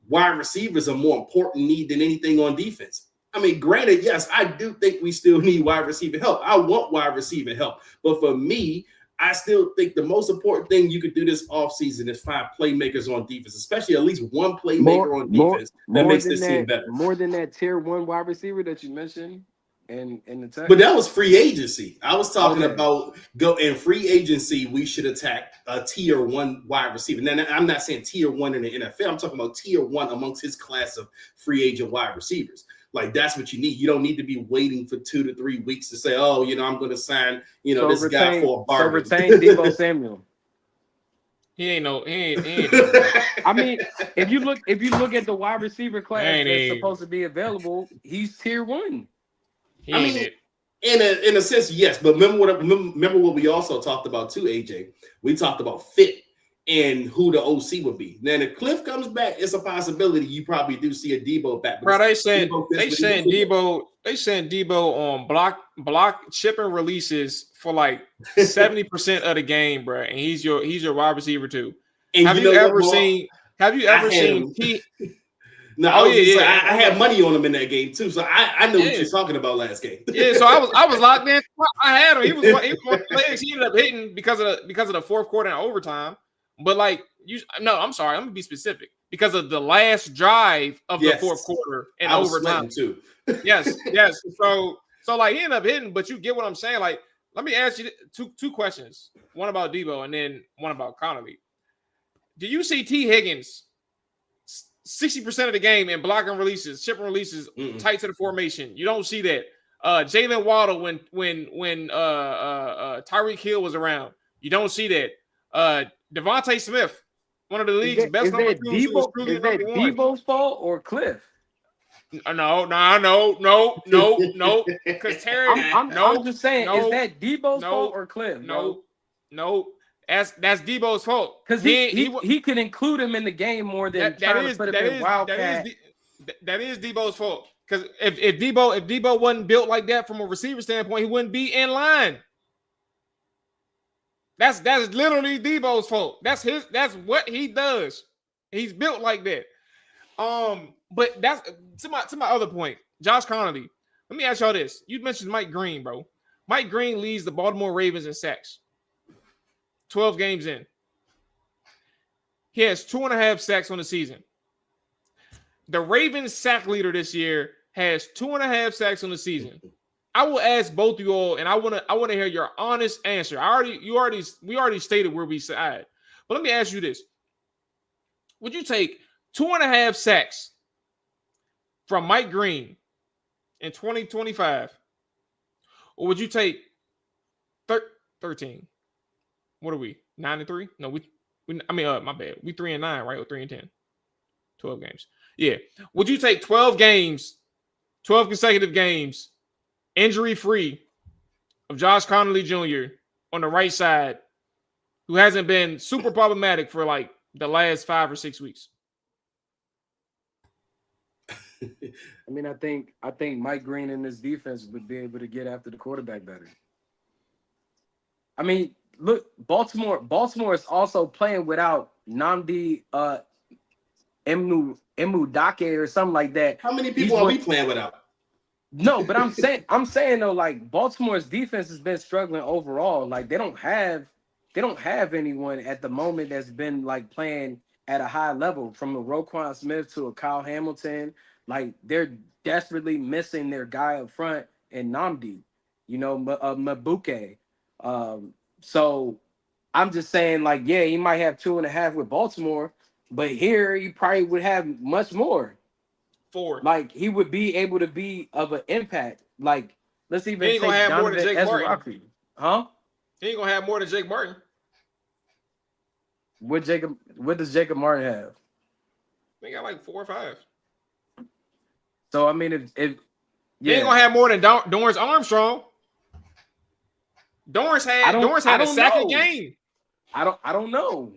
wide receivers are more important need than anything on defense. I mean, granted, yes, I do think we still need wide receiver help. I want wide receiver help. But for me, I still think the most important thing you could do this offseason is find playmakers on defense, especially at least one playmaker on defense that makes this team better. More than that tier 1 wide receiver that you mentioned in the text. But that was free agency. I was talking about in free agency, we should attack a tier 1 wide receiver. Now, I'm not saying tier 1 in the NFL. I'm talking about tier 1 amongst his class of free agent wide receivers. Like, that's what you need. You don't need to be waiting for 2 to 3 weeks to say, oh, I'm going to sign, this guy for a bargain. So retain Deebo Samuel. He ain't. I mean, if you look at the wide receiver class that's supposed to be available, he's tier 1. He ain't it. In a sense, yes. But remember what we also talked about too, AJ. We talked about fit and who the OC would be. Now, if Cliff comes back, it's a possibility you probably do see a Debo back. Bro, they sent Debo on block chip and releases for like 70% of the game, bro. And he's your wide receiver too. And have you ever seen T? No, I had money on him in that game too, so I know what you're talking about last game. Yeah, so I was locked in. I had him. He was one of the players he ended up hitting because of the fourth quarter and overtime. But I'm sorry, I'm gonna be specific because of the last drive of the fourth quarter and overtime too. yes. So like he ended up hitting, but you get what I'm saying. Like, let me ask you two questions: one about Debo and then one about Connolly. Do you see T. Higgins 60% of the game in blocking releases, chipping releases, tight to the formation? You don't see that. Jalen Waddle when Tyreek Hill was around, you don't see that. Devontae Smith, one of the league's best number twos. Is that Debo's fault or Cliff? No. Because Terry, I'm just saying, is that Debo's fault or Cliff? No. That's Debo's fault because he could include him in the game more than trying to put him in Wildcat. That is Debo's fault because if Debo wasn't built like that from a receiver standpoint, he wouldn't be in line. That's literally Debo's fault. That's what he does. He's built like that. But that's to my other point, Josh Connolly. Let me ask y'all this. You mentioned Mike Green, bro. Mike Green leads the Baltimore Ravens in sacks. 12 games in. He has 2.5 sacks on the season. The Ravens sack leader this year has 2.5 sacks on the season. I will ask both of you all, and I want to hear your honest answer. We already stated where we side, but let me ask you this: would you take 2.5 sacks from Mike Green in 2025, or would you take 13? What are we? 9-3? No, my bad. We 3-9, right? Or 3-10? 12 games. Yeah. Would you take 12 games, 12 consecutive games, injury-free of Josh Connolly Jr. on the right side, who hasn't been super problematic for like the last 5 or 6 weeks? I mean, I think Mike Green and his defense would be able to get after the quarterback better. I mean, look, Baltimore is also playing without Nnamdi Emudake or something like that. How many people are we playing without? No, but I'm saying though, like Baltimore's defense has been struggling overall. Like they don't have anyone at the moment that's been like playing at a high level, from a Roquan Smith to a Kyle Hamilton. Like they're desperately missing their guy up front and Nnamdi, Mabuke. So I'm just saying, like, yeah, he might have 2.5 with Baltimore, But here, he probably would have much more. 4. Like, he would be able to be of an impact. Like, let's even he ain't gonna take have more than Donovan Jake Martin. Ezra-Rocky. Huh? He ain't gonna have more than Jake Martin. What does Jacob Martin have? They got like 4 or 5. So I mean, if he ain't gonna have more than Dorrance Armstrong. Dorrance had a sack a game. I don't know.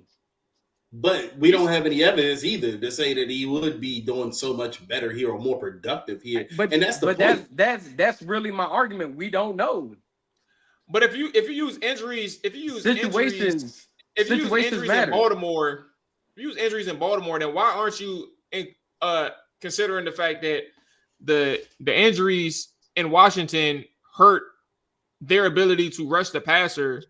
But we don't have any evidence either to say that he would be doing so much better here or more productive here. And that's the point. That's really my argument. We don't know. But if you use injuries, situations in Baltimore, if you use injuries in Baltimore, then why aren't you considering the fact that the injuries in Washington hurt their ability to rush the passer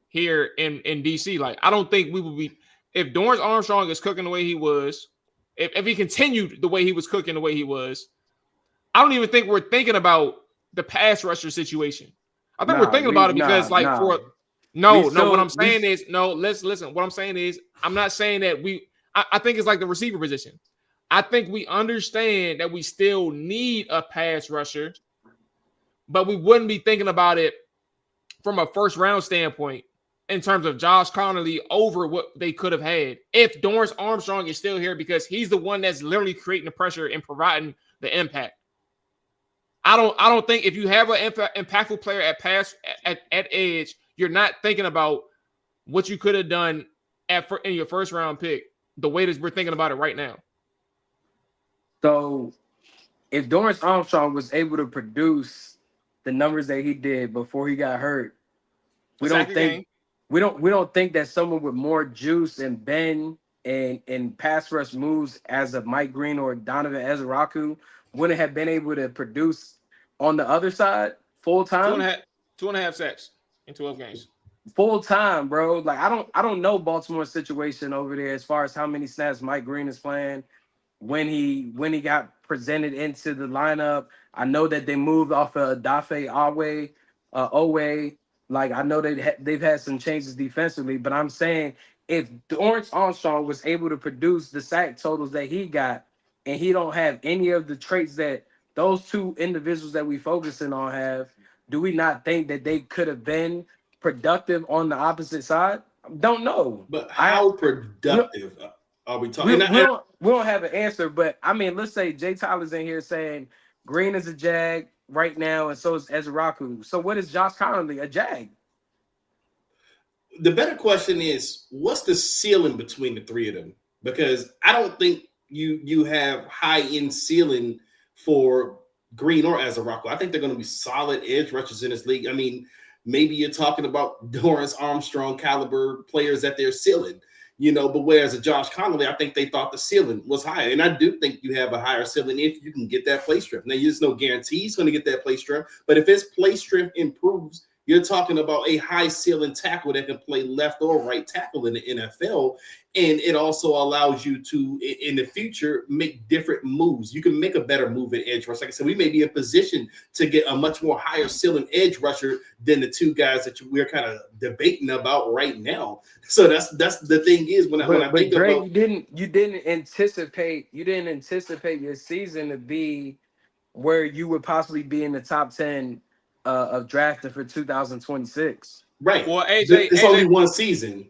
here in DC? Like, I don't think we would be, if Dorrance Armstrong is cooking the way he was, if he continued the way he was cooking the way he was, I don't even think we're thinking about the pass rusher situation. I think we're thinking about it because what I'm saying is, let's listen. What I'm saying is, I'm not saying that I think it's like the receiver position. I think we understand that we still need a pass rusher, but we wouldn't be thinking about it from a first round standpoint in terms of Josh Connolly over what they could have had if Dorrance Armstrong is still here, because he's the one that's literally creating the pressure and providing the impact. I don't think if you have an impactful player at edge, you're not thinking about what you could have done in your first round pick the way that we're thinking about it right now. So if Dorrance Armstrong was able to produce the numbers that he did before he got hurt, we don't think that someone with more juice and bend and pass rush moves as a Mike Green or Donovan Ezra-Rocky wouldn't have been able to produce on the other side full time. 2.5 sacks in 12 games. Full time, bro. Like, I don't know Baltimore's situation over there as far as how many snaps Mike Green is playing. When he got presented into the lineup, I know that they moved off of Dafe Owe. Like, I know they've had some changes defensively, but I'm saying if Dorrance Armstrong was able to produce the sack totals that he got, and he don't have any of the traits that those two individuals that we focusing on have, do we not think that they could have been productive on the opposite side? Don't know. But how productive are we talking? We don't have an answer, but I mean, let's say Jay Tyler's in here saying Green is a Jag right now, and so is Ezra-Rocky. So what is Josh Connolly, a Jag? The better question is, what's the ceiling between the three of them? Because I don't think you have high-end ceiling for Green or Ezra-Rocky. I think they're going to be solid edge rushers in this league. I mean, maybe you're talking about Dorrance Armstrong caliber players at their ceiling, but whereas a Josh Connolly, I think they thought the ceiling was higher. And I do think you have a higher ceiling if you can get that play strength. Now, there's no guarantee he's going to get that play strength, but if his play strength improves, you're talking about a high ceiling tackle that can play left or right tackle in the NFL. And it also allows you to, in the future, make different moves. You can make a better move at edge rush. Like I said, we may be in position to get a much more higher ceiling edge rusher than the two guys that we're kind of debating about right now. So that's the thing is when I think Greg, about you didn't anticipate your season to be where you would possibly be in the top 10 of drafting for 2026. Right. Well, AJ, it's only one season.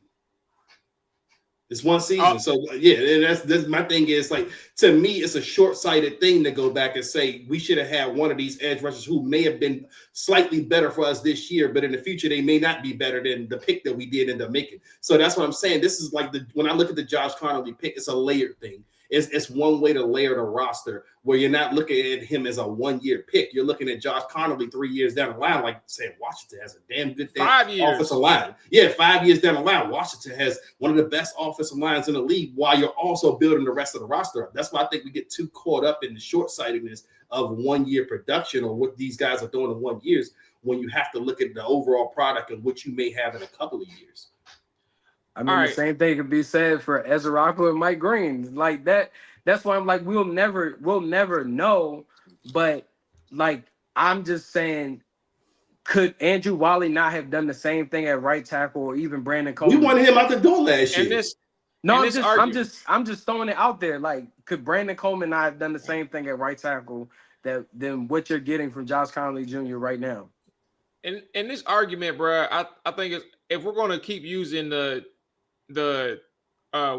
It's one season. So yeah, and that's my thing is, like, to me, it's a short-sighted thing to go back and say we should have had one of these edge rushers who may have been slightly better for us this year, but in the future they may not be better than the pick that we did end up making. So that's what I'm saying. This is like when I look at the Josh Connolly pick, it's a layered thing. It's one way to layer the roster where you're not looking at him as a 1-year pick. You're looking at Josh Connolly 3 years down the line, like saying Washington has a damn good 5 years offensive line. Yeah, 5 years down the line, Washington has one of the best offensive lines in the league while you're also building the rest of the roster up. That's why I think we get too caught up in the short-sightedness of 1-year production or what these guys are doing in 1 year when you have to look at the overall product and what you may have in a couple of years. I mean, the same thing could be said for Ezra-Rocky and Mike Green. Like that. That's why I'm like, we'll never know. But like, I'm just saying, could Andrew Wally not have done the same thing at right tackle or even Brandon Coleman? We wanted him out the door last year. No, I'm just throwing it out there. Like, could Brandon Coleman not have done the same thing at right tackle than what you're getting from Josh Conley Jr. right now? In this argument, bro, I think if we're going to keep using the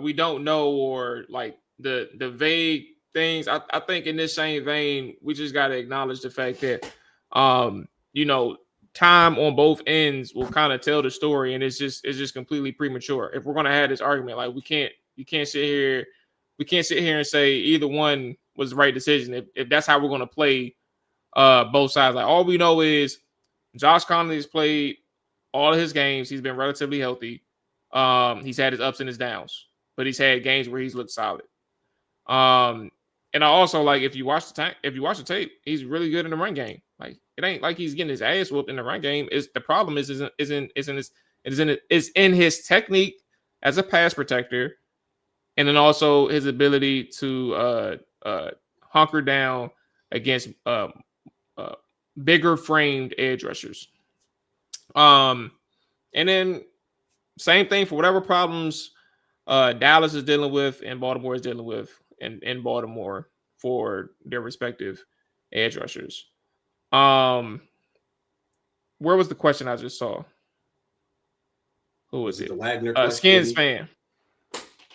we don't know or like the vague things, I think in this same vein, we just got to acknowledge the fact that time on both ends will kind of tell the story, and it's just completely premature. If we're going to have this argument, like we can't sit here and say either one was the right decision. If that's how we're going to play both sides, like all we know is Josh Conley has played all of his games. He's been relatively healthy. He's had his ups and his downs, but he's had games where he's looked solid. And I also like if you watch the tape, he's really good in the run game. Like it ain't like he's getting his ass whooped in the run game. The problem is in his technique as a pass protector, and then also his ability to hunker down against bigger framed edge rushers. And then same thing for whatever problems Dallas is dealing with and Baltimore is dealing with in Baltimore for their respective edge rushers. Where was the question I just saw? Who was it? The Wagner Skins fan.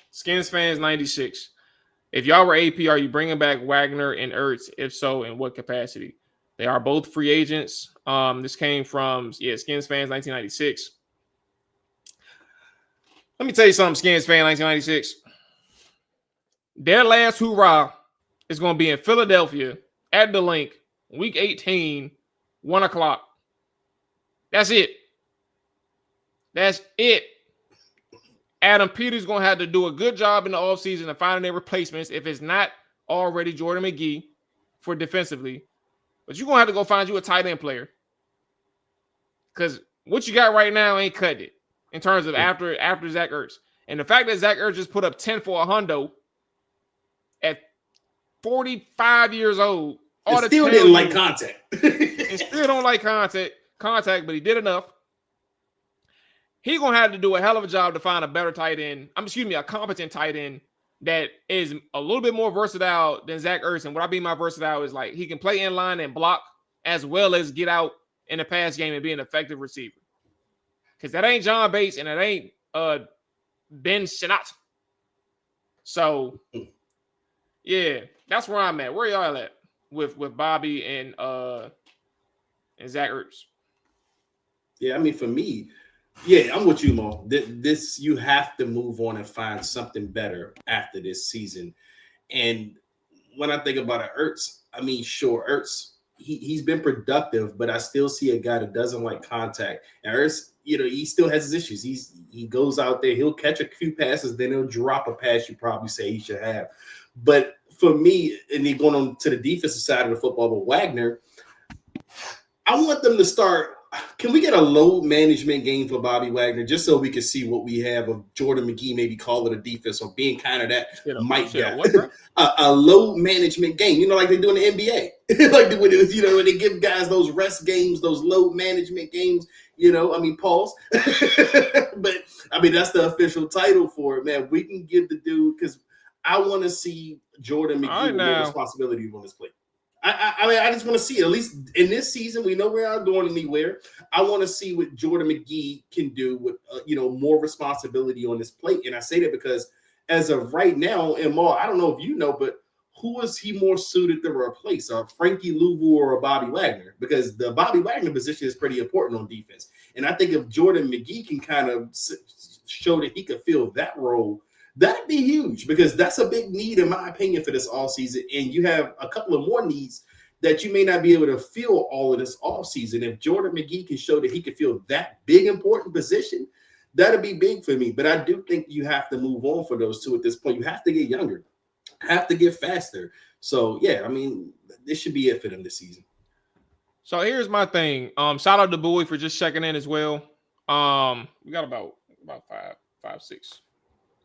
Skins fans 96. If y'all were AP, are you bringing back Wagner and Ertz? If so, in what capacity? They are both free agents. This came from Skins fans 1996. Let me tell you something, Skins fan 1996. Their last hoorah is going to be in Philadelphia at the Link, week 18, 1 o'clock. That's it. That's it. Adam Peters going to have to do a good job in the offseason of finding their replacements if it's not already Jordan McGee for defensively. But you're going to have to go find you a tight end player. Because what you got right now ain't cut it in terms of after Zach Ertz. And the fact that Zach Ertz just put up 10 for a hundo at 45 years old. It still didn't like contact. And still don't like contact, but he did enough. He's going to have to do a hell of a job to find a better tight end. A competent tight end that is a little bit more versatile than Zach Ertz. And what I mean by versatile is like he can play in line and block as well as get out in the pass game and be an effective receiver. Because that ain't John Bates and it ain't Ben Sinnott. So, yeah, that's where I'm at. Where y'all at with Bobby and Zach Ertz? Yeah, I mean, for me, yeah, I'm with you, Mo. This you have to move on and find something better after this season. And when I think about it, Ertz, I mean, sure, Ertz, he's been productive, but I still see a guy that doesn't like contact. And Ertz, he still has his issues. He goes out there, he'll catch a few passes, then he'll drop a pass you probably say he should have. But for me, and then going on to the defensive side of the football with Wagner, I want them to start. Can we get a load management game for Bobby Wagner just so we can see what we have of Jordan McGee maybe call it a defense or being kind of that might guy? A load management game, like they do in the NBA. Like when they give guys those rest games, those load management games, pause. But, that's the official title for it, man. We can give the dude because I want to see Jordan McGee with more responsibility on this plate. I just want to see it. At least in this season, we know we're not going anywhere. I want to see what Jordan McGee can do with, more responsibility on this plate. And I say that because as of right now, and Mual, I don't know if you know, but who is he more suited to replace, Frankie Louvu or a Bobby Wagner? Because the Bobby Wagner position is pretty important on defense. And I think if Jordan McGee can kind of show that he could fill that role, that'd be huge because that's a big need, in my opinion, for this offseason. And you have a couple of more needs that you may not be able to fill all of this offseason. If Jordan McGee can show that he can fill that big, important position, that'd be big for me. But I do think you have to move on for those two at this point. You have to get younger, have to get faster. So, yeah, this should be it for them this season. So here's my thing. Shout out to Bowie for just checking in as well. We got about 5, 6.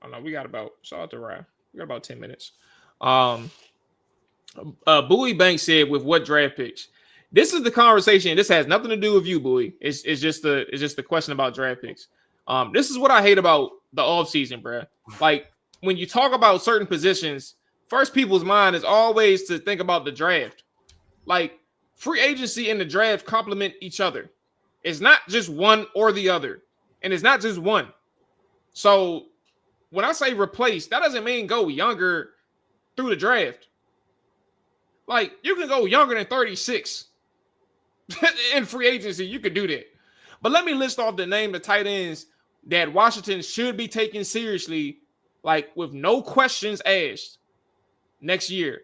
I don't know. We got about, shout out to Ryan. We got about 10 minutes. Bowie Banks said, with what draft picks? This is the conversation. This has nothing to do with you, Bowie. It's just the question about draft picks. This is what I hate about the offseason, bro. Like, when you talk about certain positions, first people's mind is always to think about the draft. Like free agency and the draft complement each other. It's not just one or the other, and it's not just one. So when I say replace, that doesn't mean go younger through the draft. Like you can go younger than 36 in free agency. You could do that. But let me list off the name of tight ends that Washington should be taking seriously, like with no questions asked next year.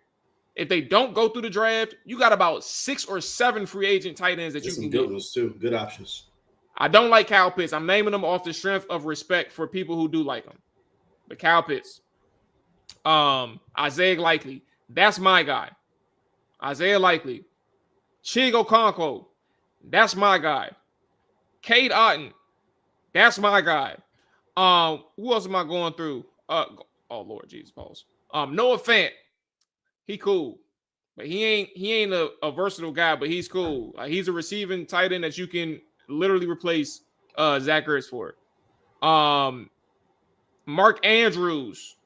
If they don't go through the draft, you got about 6 or 7 free agent tight ends that you can good get. ones too. Good options. I don't like Kyle Pitts. I'm naming them off the strength of respect for people who do like him. But Kyle Pitts, Isaiah Likely, that's my guy. Isaiah Likely, Chigo Okonkwo, that's my guy. Cade Otton, that's my guy. Who else am I going through? Oh Lord Jesus, pause. Noah Fant, he cool, but he ain't a versatile guy, but he's cool. He's a receiving tight end that you can literally replace Zach Ertz for. Mark Andrews,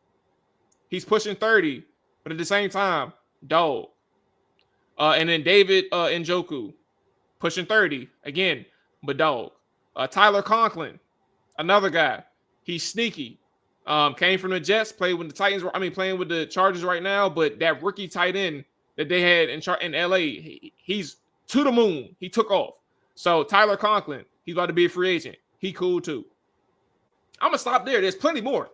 he's pushing 30, but at the same time, dog. And then David Njoku, pushing 30 again, but dog. Tyler Conklin, another guy. He's sneaky. Came from the Jets, played with the Titans. Playing with the Chargers right now. But that rookie tight end that they had in LA, he's to the moon. He took off. So Tyler Conklin, he's about to be a free agent. He cool too. I'm gonna stop there. There's plenty more.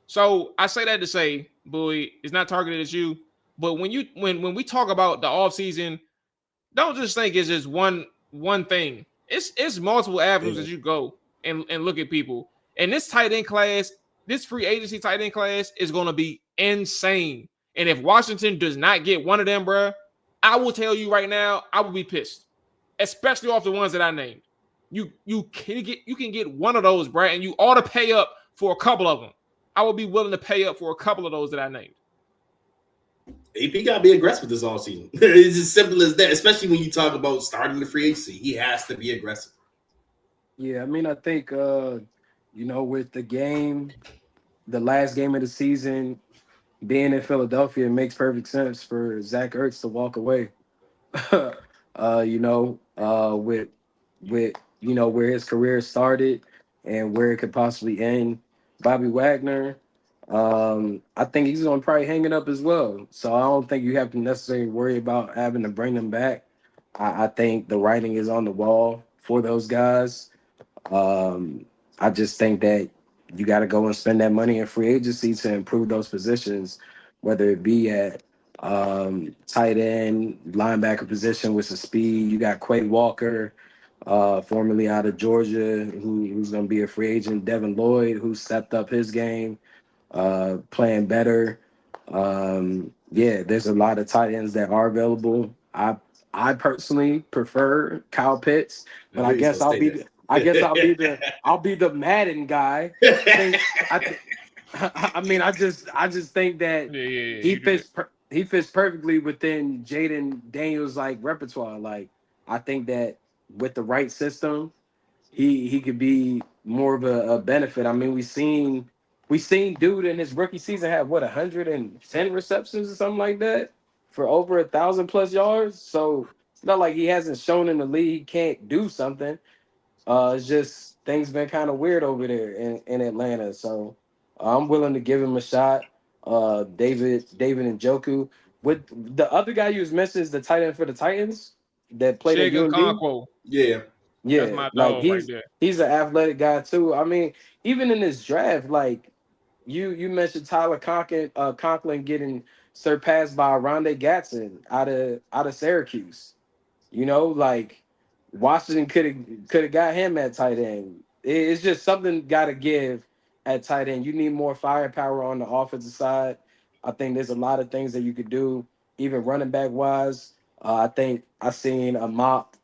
So I say that to say, Bowie, it's not targeted at you. But when we talk about the offseason, don't just think it's just one thing. It's multiple avenues as you go and look at people. And this tight end class, this free agency tight end class is going to be insane. And if Washington does not get one of them, bro, I will tell you right now, I will be pissed, especially off the ones that I named. You can get one of those, bro, and you ought to pay up for a couple of them. I will be willing to pay up for a couple of those that I named. AP got to be aggressive this offseason. It's as simple as that, especially when you talk about starting the free agency. He has to be aggressive. Yeah, I think, with the last game of the season being in Philadelphia, it makes perfect sense for Zach Ertz to walk away. With where his career started and where it could possibly end. Bobby Wagner, I think he's going to probably hang it up as well. So I don't think you have to necessarily worry about having to bring them back. I think the writing is on the wall for those guys. I just think that you got to go and spend that money in free agency to improve those positions, whether it be at tight end, linebacker position with some speed. You got Quay Walker, formerly out of Georgia, who's going to be a free agent. Devin Lloyd, who stepped up his game, playing better. There's a lot of tight ends that are available. I personally prefer Kyle Pitts, but I guess I'll be the Madden guy. I just think that he fits perfectly within Jaden Daniels' repertoire. I think that with the right system, he could be more of a benefit. We seen dude in his rookie season have 110 receptions or something like that for over 1,000+ yards. So it's not like he hasn't shown in the league he can't do something. It's just things been kind of weird over there in Atlanta. So I'm willing to give him a shot. David Njoku. With the other guy you was mentioning is the tight end for the Titans that played at UND. Yeah. That's my dog right there. He's an athletic guy too. Even in this draft, you mentioned Tyler Conklin getting surpassed by Rondé Gatson out of Syracuse. Washington could have got him at tight end. It's just something got to give at tight end. You need more firepower on the offensive side. I think there's a lot of things that you could do, even running back wise. I think I seen a mock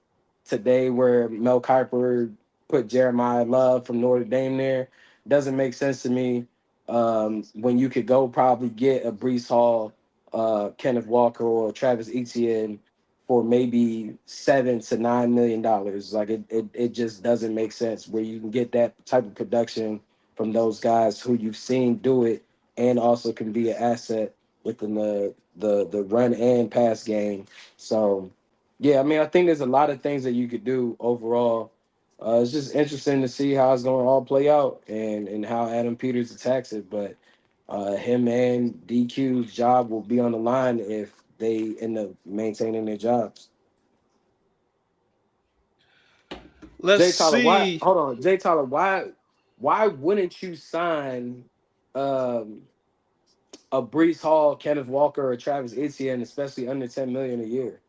today where Mel Kiper put Jeremiah Love from Notre Dame there. Doesn't make sense to me when you could go probably get a Breece Hall, Kenneth Walker, or Travis Etienne for maybe $7 to $9 million. It just doesn't make sense where you can get that type of production from those guys who you've seen do it and also can be an asset within the run and pass game. So, yeah, I mean, I think there's a lot of things that you could do overall. It's just interesting to see how it's going to all play out and how Adam Peters attacks it. But him and DQ's job will be on the line if they end up maintaining their jobs. Let's Jay Tyler, why? see. Hold on, Jay Tyler, why wouldn't you sign a Brees Hall, Kenneth Walker, or Travis Etienne, especially under $10 million a year?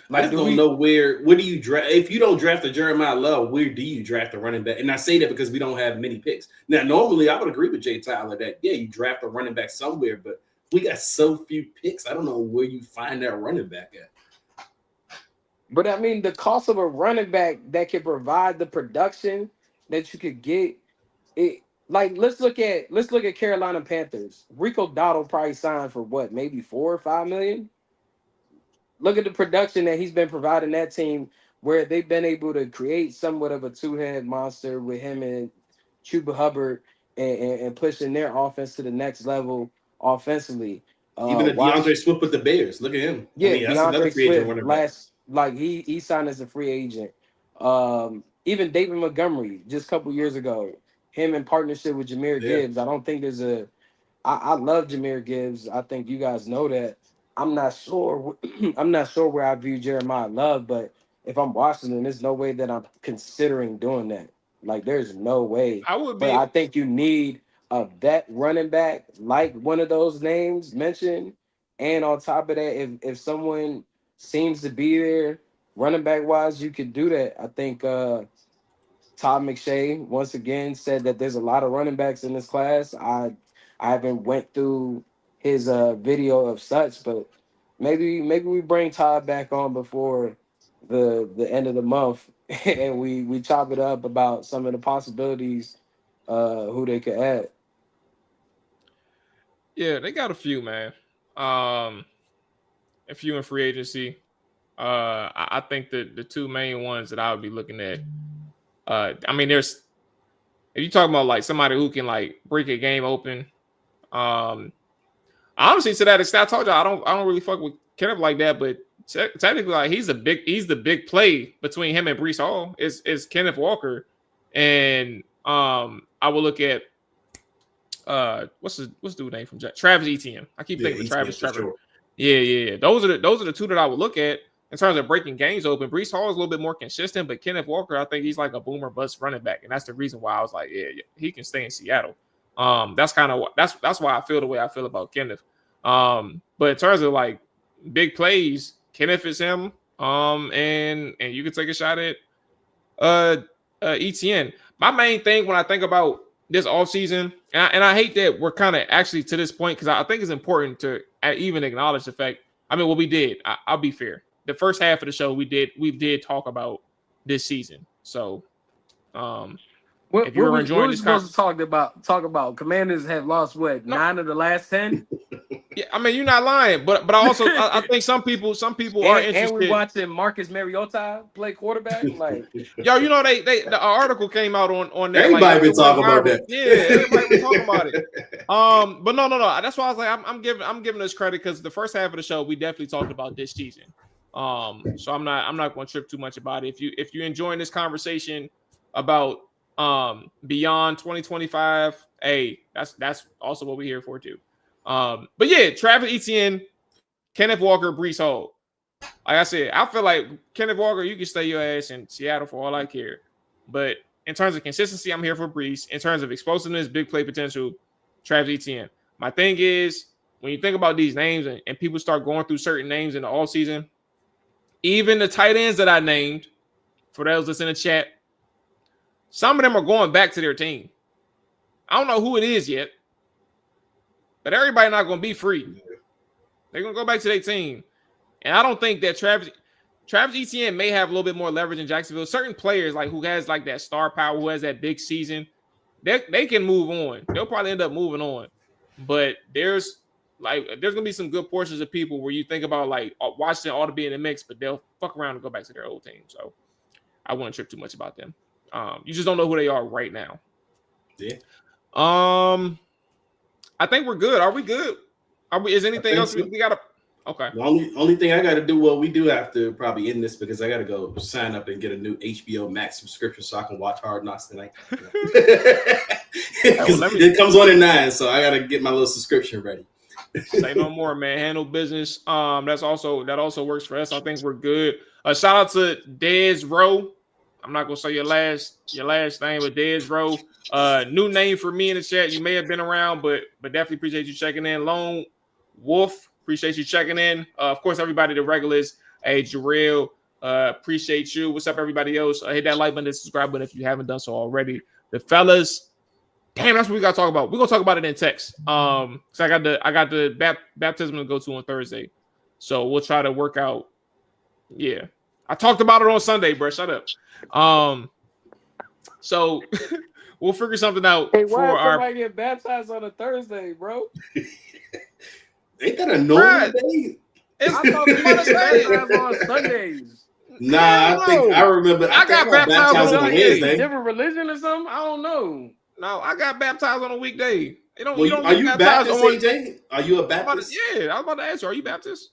Like, I just don't know where do you draft if you don't draft a Jeremiah Love, where do you draft a running back? And I say that because we don't have many picks. Now, normally I would agree with Jay Tyler that you draft a running back somewhere, but we got so few picks. I don't know where you find that running back at. But I mean, the cost of a running back that can provide the production that you could get, it like let's look at Carolina Panthers. Rico Dowdle probably signed for what, maybe $4 or $5 million. Look at the production that he's been providing that team, where they've been able to create somewhat of a two-head monster with him and Chuba Hubbard and pushing their offense to the next level offensively. Even the DeAndre Swift with the Bears. Look at him. Yeah, I mean, that's another free agent running back. He signed as a free agent. Even David Montgomery just a couple years ago, him in partnership with Jahmyr Gibbs. I don't think there's I love Jahmyr Gibbs. I think you guys know that. I'm not sure. I'm not sure where I view Jeremiah Love, but if I'm Washington, there's no way that I'm considering doing that. Like, there's no way. But I think you need a vet running back, like one of those names mentioned, and on top of that, if someone seems to be there running back wise, you could do that. I think Todd McShay once again said that there's a lot of running backs in this class. I haven't went through his video of such, but maybe we bring Todd back on before the end of the month and we chop it up about some of the possibilities who they could add. Yeah, they got a few, man. A few in free agency. I think that the two main ones that I would be looking at. I mean, there's if you talking about like somebody who can like break a game open. Honestly, to that extent, I told you I don't really fuck with Kenneth like that, but technically, like he's the big play between him and Brees Hall is Kenneth Walker, and I will look at what's the name from Travis Etienne. I keep thinking of Travis Trevor. Sure. Yeah. Those are the two that I would look at in terms of breaking games open. Brees Hall is a little bit more consistent, but Kenneth Walker, I think he's like a boomer bust running back, and that's the reason why I was like, yeah, he can stay in Seattle. That's kind of that's why I feel the way I feel about Kenneth. But in terms of like big plays, Kenneth is him. And you can take a shot at ETN. My main thing when I think about this offseason, and I hate that we're kind of actually to this point because I think it's important to even acknowledge the fact. I mean, what we did. I'll be fair. The first half of the show we did talk about this season. So, if you were enjoying this, supposed to talk about Commanders have lost 9 of the last 10. Yeah, I mean, you're not lying, but I also I think some people are interested. And we're watching Marcus Mariota play quarterback. Like, yo, you know the article came out on that. Everybody been talking about that. Yeah, everybody been talking about it. But no. That's why I was like, I'm giving us credit because the first half of the show we definitely talked about this season. So I'm not going to trip too much about it. If you're enjoying this conversation about beyond 2025, hey, that's also what we're here for too. But yeah, Travis Etienne, Kenneth Walker, Brees Hall. Like I said, I feel like Kenneth Walker, you can stay your ass in Seattle for all I care. But in terms of consistency, I'm here for Brees. In terms of explosiveness, big play potential, Travis Etienne. My thing is, when you think about these names and people start going through certain names in the offseason, even the tight ends that I named, for those that's in the chat, some of them are going back to their team. I don't know who it is yet, but everybody not going to be free. They're going to go back to their team. And I don't think that Travis Etienne may have a little bit more leverage in Jacksonville. Certain players like who has like that star power, who has that big season, they can move on. They'll probably end up moving on. But there's going to be some good portions of people where you think about like Washington ought to be in the mix, but they'll fuck around and go back to their old team. So I wouldn't trip too much about them. You just don't know who they are right now. Yeah. I think we're good. Are we good? Is anything else we got to? Okay. The only thing I got to do, well, we do have to probably end this because I got to go sign up and get a new HBO Max subscription so I can watch Hard Knocks tonight. It comes on at 9, so I got to get my little subscription ready. Say no more, man. Handle business. That also works for us. I think we're good. Shout out to Dez Rowe. I'm not gonna say your last name, but Dez Rowe. New name for me in the chat. You may have been around, but definitely appreciate you checking in. Lone Wolf, appreciate you checking in. Of course, everybody, the regulars. Hey, Jarrell, appreciate you. What's up, everybody else? Hit that like button and subscribe button if you haven't done so already. The fellas, damn, that's what we gotta talk about. We're gonna talk about it in text. So I got the baptism to go to on Thursday. So we'll try to work out. Yeah. I talked about it on Sunday, bro. Shut up. So we'll figure something out. Hey, why somebody get baptized on a Thursday, bro? Ain't that a normal day? I thought we got baptized on Sundays. Nah, I remember. I got baptized on a Wednesday. Different religion or something? I don't know. No, I got baptized on a weekday. Are you Baptist, AJ? Are you a Baptist? I was about to ask you. Are you Baptist?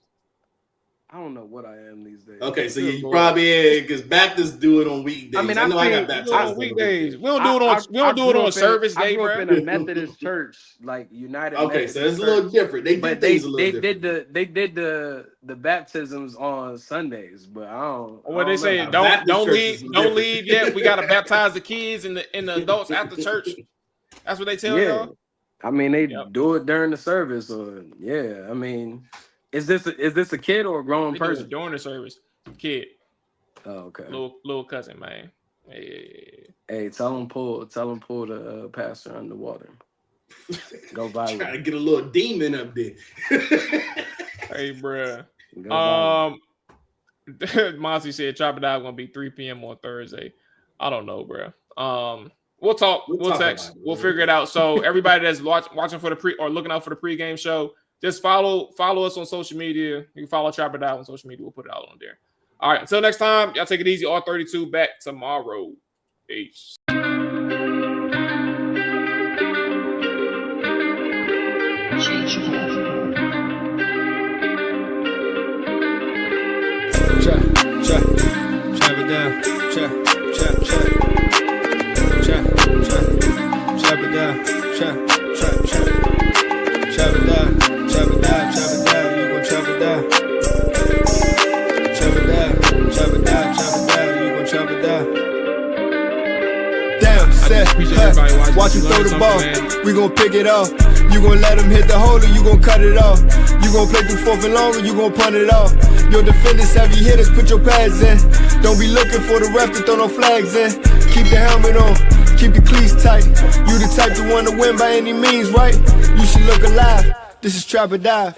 I don't know what I am these days. Okay, so you probably because Baptists do it on weekdays. I mean, I got baptized on weekdays. We don't do it on service day, bro. I grew up in a Methodist church, like United. Okay, Methodist so it's church. a little different. They did the baptisms on Sundays, but I don't. What they say? Don't leave yet. We gotta baptize the kids and the adults after church. That's what they tell y'all. I mean, they do it during the service, or I mean. Is this a kid or a grown person? During the service, kid. Oh, okay. Little cousin, man. Hey, tell him pull the pastor underwater. Go viral. Trying to get a little demon up there. Hey, bruh. Monty said Chop It Out gonna be 3 p.m. on Thursday. I don't know, bruh. We'll talk. We'll text. We'll figure it out. So everybody that's watching for the looking out for the pregame show. Just follow us on social media. You can follow Chop It Out on social media. We'll put it out on there. All right. Until next time, y'all take it easy. R32 back tomorrow. Peace. Chop it down. Chop it down. Chop it down. Chop it down, you gon' chop it down. Chop it down, you gon' chop it down. Damn, set, watch him throw the ball, we gon' pick it off. You gon' let him hit the hole or you gon' cut it off. You gon' play through 4th and long or you gon' punt it off. Your defenders heavy hitters, put your pads in. Don't be looking for the ref to throw no flags in. Keep the helmet on, keep the cleats tight. You the type to want to win by any means, right? You should look alive. This is Trap or Dive.